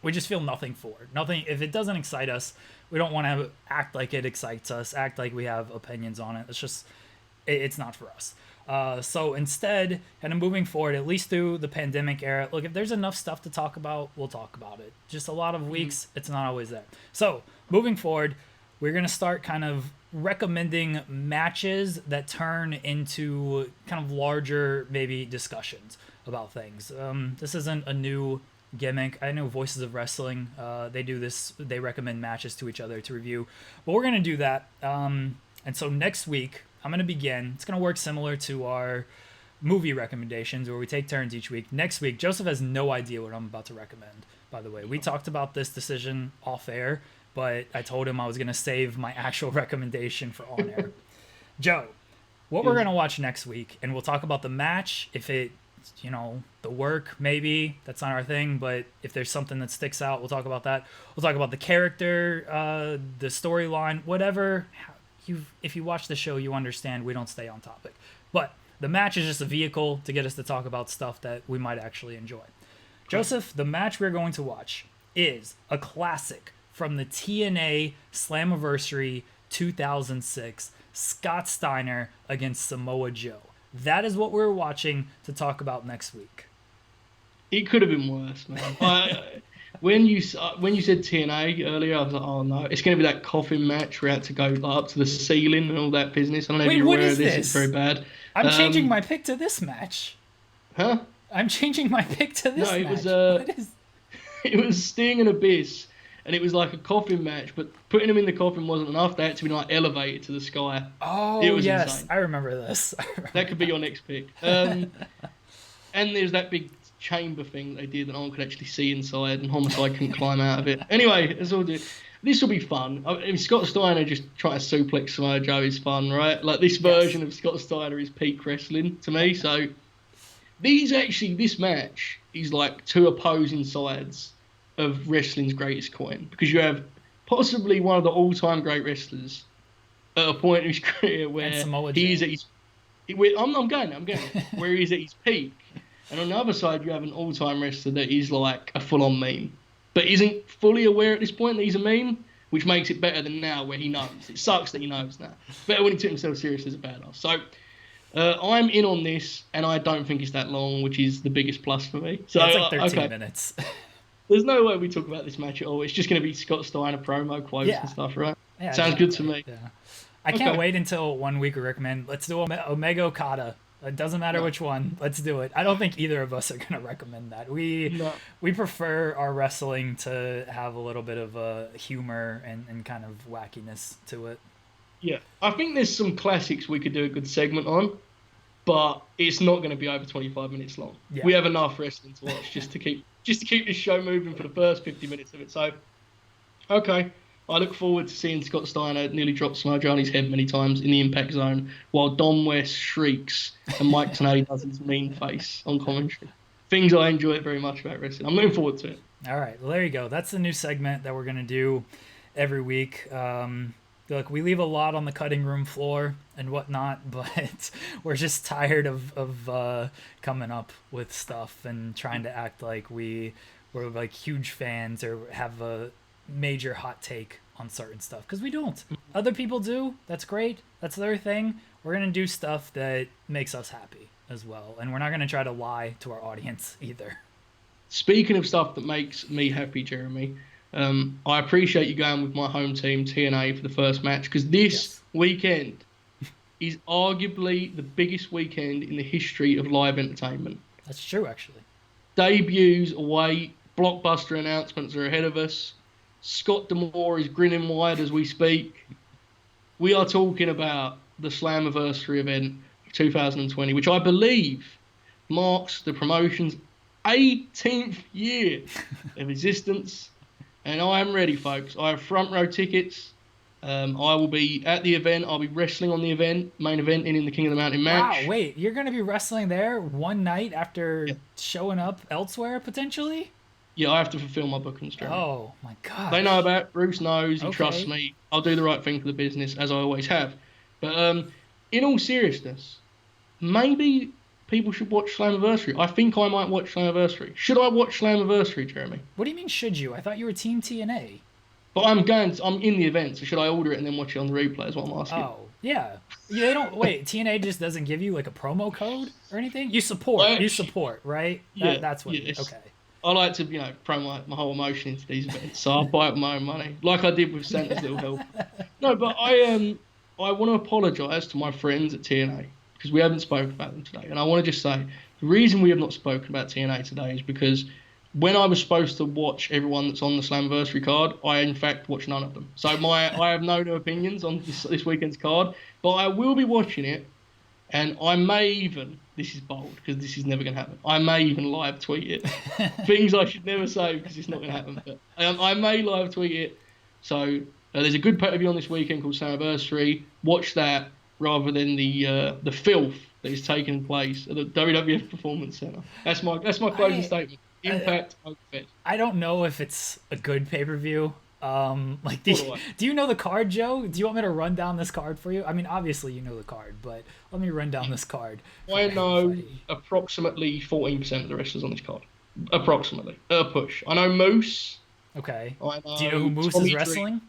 nothing for. Nothing. If it doesn't excite us, we don't want to act like it excites us, act like we have opinions on it. It's not for us. So instead, kind of moving forward, at least through the pandemic era, look, if there's enough stuff to talk about, we'll talk about it. Just a lot of weeks, it's not always there. So moving forward, we're going to start kind of recommending matches that turn into kind of larger, maybe, discussions about things. This isn't a new gimmick. I know Voices of Wrestling, they do this. They recommend matches to each other to review. But we're going to do that. And so next week, I'm going to begin. It's going to work similar to our movie recommendations where we take turns each week. Next week, Joseph has no idea what I'm about to recommend, by the way. We talked about this decision off air, but I told him I was going to save my actual recommendation for on air. Joe, what we're going to watch next week, and we'll talk about the match. If it, the work, maybe, that's not our thing, but if there's something that sticks out, we'll talk about that. We'll talk about the character, the storyline, whatever. If you watch the show, you understand we don't stay on topic. But the match is just a vehicle to get us to talk about stuff that we might actually enjoy. Joseph, the match we're going to watch is a classic from the TNA Slammiversary 2006, Scott Steiner against Samoa Joe. That is what we're watching to talk about next week. It could have been worse, man. When you said TNA earlier, I was like, oh no, it's going to be that coffin match where we had to go up to the ceiling and all that business. I don't know if you're aware of this. It's very bad. I'm changing my pick to this match. Huh? I'm changing my pick to this match. No, it was Sting and Abyss, and it was like a coffin match, but putting them in the coffin wasn't enough. They had to be like elevated to the sky. Oh, it was yes. insane. I remember this. That could be your next pick. And there's that big chamber thing they did that no one could actually see inside, and Homicide couldn't climb out of it. Anyway, this will be fun. I mean, Scott Steiner just trying to suplex Samoa Joe is fun, right? Like, this version of Scott Steiner is peak wrestling to me. So this match is like two opposing sides of wrestling's greatest coin, because you have possibly one of the all-time great wrestlers at a point in his career where he's at his I'm going where he's at his peak. And on the other side, you have an all-time wrestler that is like a full-on meme, but isn't fully aware at this point that he's a meme, which makes it better than now where he knows. It sucks that he knows now. Better when he took himself seriously as a badass. So I'm in on this, and I don't think it's that long, which is the biggest plus for me. So it's like 13 minutes. There's no way we talk about this match at all. It's just going to be Scott Steiner promo quotes and stuff, right? Yeah, sounds good to me. Yeah. I can't wait until 1 week we recommend. Let's do Omega Okada. It doesn't matter which one. Let's do it. I don't think either of us are going to recommend that. We prefer our wrestling to have a little bit of humor and kind of wackiness to it. Yeah. I think there's some classics we could do a good segment on, but it's not going to be over 25 minutes long. Yeah. We have enough wrestling to watch just to keep this show moving for the first 50 minutes of it. So, okay. I look forward to seeing Scott Steiner nearly drop Samoa Joe on his head many times in the Impact Zone while Dom West shrieks and Mike Tenay does his mean face on commentary. Things I enjoy very much about wrestling. I'm looking forward to it. All right. Well, there you go. That's the new segment that we're going to do every week. Look, we leave a lot on the cutting room floor and whatnot, but we're just tired of coming up with stuff and trying to act like we're like huge fans or have a major hot take on certain stuff because we don't. Other people do. That's great. That's their thing. We're going to do stuff that makes us happy as well. And we're not going to try to lie to our audience either. Speaking of stuff that makes me happy, Jeremy, I appreciate you going with my home team, TNA, for the first match, because this weekend is arguably the biggest weekend in the history of live entertainment. That's true, actually. Debuts away, blockbuster announcements are ahead of us. Scott D'Amore is grinning wide as we speak. We are talking about the Slammiversary event of 2020, which I believe marks the promotion's 18th year of existence. And I am ready, folks. I have front row tickets. I will be at the event. I'll be wrestling on the event, main event in the King of the Mountain match. Wow, wait, you're going to be wrestling there one night after showing up elsewhere, potentially? Yeah, I have to fulfill my bookings, Jeremy. Oh, my God. They know about it. Bruce knows. He trusts me. I'll do the right thing for the business, as I always have. But in all seriousness, maybe people should watch Slammiversary. I think I might watch Slammiversary. Should I watch Slammiversary, Jeremy? What do you mean, should you? I thought you were Team TNA. But I'm in the event, so should I order it and then watch it on the replay is what I'm asking. Oh, yeah. They don't, wait, TNA just doesn't give you like a promo code or anything? You support, right? That's what, okay. I like to, promote my whole emotion into these events, so I'll buy it with my own money, like I did with Santa's Little Help. No, but I want to apologise to my friends at TNA, because we haven't spoken about them today. And I want to just say, the reason we have not spoken about TNA today is because when I was supposed to watch everyone that's on the Slammiversary card, I in fact watched none of them. So I have no opinions on this weekend's card, but I will be watching it, and I may even, this is bold because this is never going to happen, I may even live tweet it. Things I should never say because it's not going to happen, but I may live tweet it. So there's a good pay-per-view on this weekend called Slammiversary. Watch that rather than the filth that is taking place at the WWF Performance Center. That's my closing statement. Impact. I don't know if it's a good pay-per-view. Do you know the card, Joe? Do you want me to run down this card for you? I mean, obviously you know the card, but let me run down this card. I know approximately 14% of the wrestlers on this card. Approximately. A push. I know Moose. Okay. Do you know who Moose is wrestling?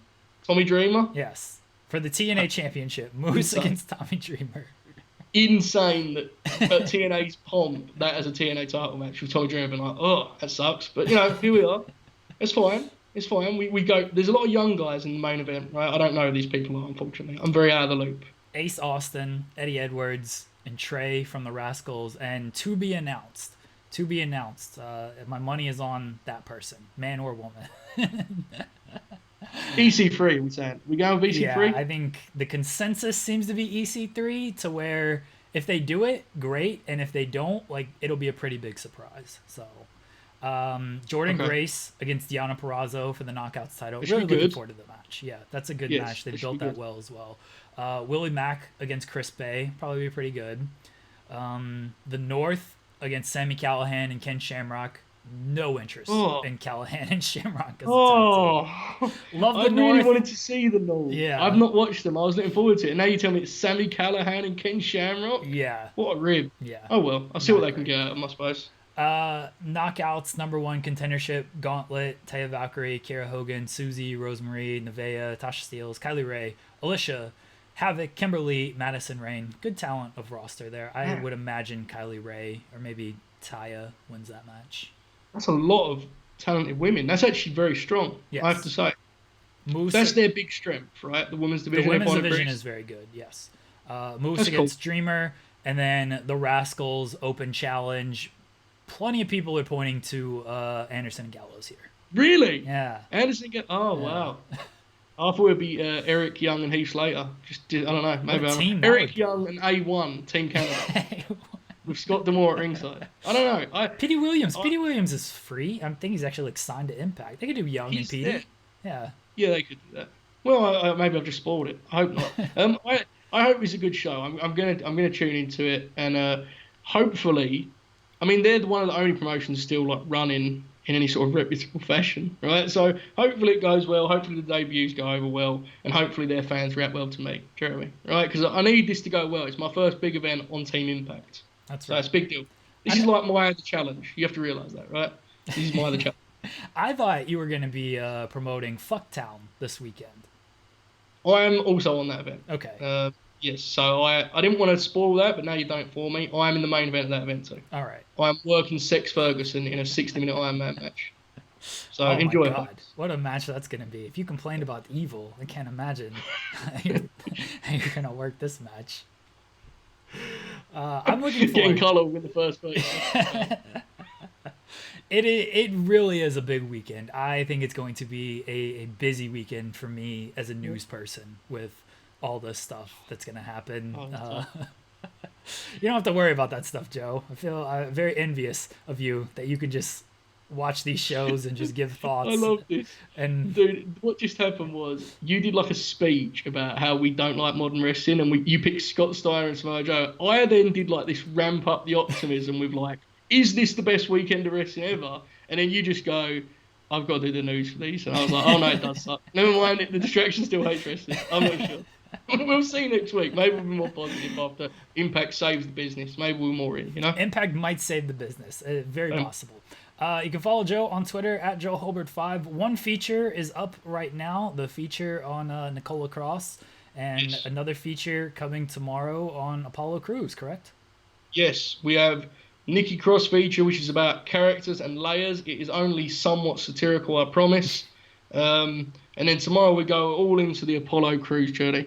Tommy Dreamer? Yes. For the TNA Championship. Moose against Tommy Dreamer. Insane that TNA's POM, that as a TNA title match with Tommy Dreamer, been like, oh, that sucks. But, here we are. It's fine. It's fine. We go. There's a lot of young guys in the main event, right? I don't know who these people are, unfortunately. I'm very out of the loop. Ace Austin, Eddie Edwards, and Trey from the Rascals, and to be announced. My money is on that person, man or woman. EC3, we're saying. We going with EC3? Yeah, I think the consensus seems to be EC3, to where if they do it, great, and if they don't, it'll be a pretty big surprise. So, Jordan Grace against Deonna Purrazzo for the Knockouts title. Really looking forward to the match. Yeah, that's a good match. They built that well as well. Willie Mack against Chris Bay, probably be pretty good. The North against Sami Callihan and Ken Shamrock. No interest in Callahan and Shamrock. Love the North. I really wanted to see the North. Yeah. I've not watched them. I was looking forward to it. And now you tell me it's Sami Callihan and Ken Shamrock? Yeah. What a rib. Yeah. Oh, well. I'll see what they can get out of them, I suppose. Knockouts, #1 contendership, Gauntlet, Taya Valkyrie, Kiera Hogan, Susie, Rosemary, Nevaeh, Tasha Steelz, Kylie Ray, Alicia, Havoc, Kimberly, Madison Rain. Good talent of roster there. I would imagine Kylie Ray or maybe Taya wins that match. That's a lot of talented women. That's actually very strong, I have to say. That's their big strength, right? The women's division. The women's division is very good, yes. Moose against Dreamer, and then the Rascals Open Challenge. Plenty of people are pointing to Anderson and Gallows here. Really? Yeah. Anderson and Gallows. Oh, wow. I thought it would be Eric Young and Heath Slater. I don't know. Maybe Eric Young and A1, Team Canada. With Scott D'Amore at ringside. I don't know. Petey Williams. Petey Williams is free. I think he's actually signed to Impact. They could do Young and Petey. Yeah. Yeah, they could do that. Well, maybe I've just spoiled it. I hope not. I hope it's a good show. I'm gonna tune into it, and hopefully, I mean, they're one of the only promotions still running in any sort of reputable fashion, right? So hopefully it goes well. Hopefully the debuts go over well, and hopefully their fans react well to me, Jeremy, right? Because I need this to go well. It's my first big event on Team Impact. That's right. So it's a big deal. This is like my other challenge. You have to realise that, right? This is my other challenge. I thought you were going to be promoting Fucktown this weekend. I am also on that event. Okay. Yes, so I didn't want to spoil that, but now you don't for me. I am in the main event of that event too. All right. I am working Sex Ferguson in a 60-minute Iron Man match. So Oh my enjoy it. God, what a match that's going to be. If you complained about Evil, I can't imagine how you're going to work this match. I'm looking forward. Getting color with the first fight. It really is a big weekend. I think it's going to be a busy weekend for me as a news person with all this stuff that's going to happen. You don't have to worry about that stuff, Joe. I feel very envious of you that you can just watch these shows and just give thoughts. I love this. And dude, what just happened was you did like a speech about how we don't like modern wrestling, and you picked Scott Steiner and Samoa Joe. I then did like this ramp up the optimism with like, is this the best weekend of wrestling ever? And then you just go, I've got to do the news for these. And I was like, oh no, it does suck. Never mind, the distraction still hates wrestling. I'm not sure. We'll see next week. Maybe we'll be more positive after Impact saves the business. Maybe we're more in, you know? Impact might save the business. Very possible. You can follow Joe on Twitter at JoeHulbert5. One feature is up right now, the feature on Nicola Cross, and another feature coming tomorrow on Apollo Crews, correct? Yes, we have Nikki Cross feature, which is about characters and layers. It is only somewhat satirical, I promise. And then tomorrow we go all into the Apollo Crews journey.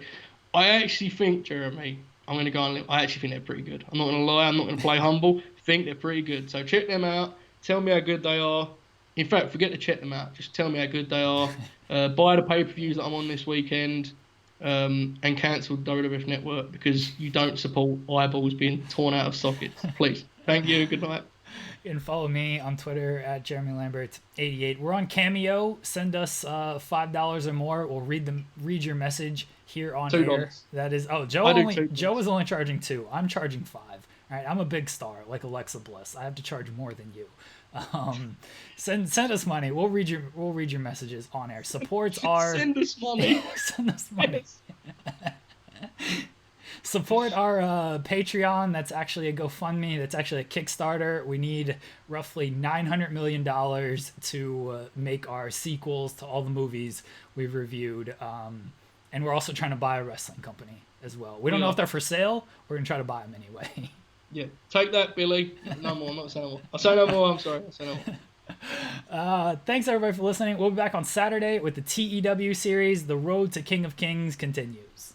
I actually think, Jeremy, I'm going to go on. I actually think they're pretty good. I'm not going to lie. I'm not going to play humble. I think they're pretty good. So check them out. Tell me how good they are. In fact, forget to check them out. Just tell me how good they are. Buy the pay-per-views that I'm on this weekend, and cancel WWF Network because you don't support eyeballs being torn out of sockets. Please. Thank you. Good night. You can follow me on Twitter at Jeremy Lambert 88. We're on Cameo. Send us $5 or more. We'll read your message here on $2. air. That is Joe is only charging $2. I'm charging $5. All right, I'm a big star like Alexa Bliss. I have to charge more than you. Send us money. We'll read your messages on air. Supports are send us money. Send us money. Support our Patreon. That's actually a GoFundMe. That's actually a Kickstarter. We need roughly $900 million to make our sequels to all the movies we've reviewed. And we're also trying to buy a wrestling company as well. We don't know if they're for sale. We're going to try to buy them anyway. Yeah, take that, Billy. No more. I'm not saying no more. I'll say no more. I'm sorry. I'll say no more. Thanks, everybody, for listening. We'll be back on Saturday with the TEW series. The Road to King of Kings continues.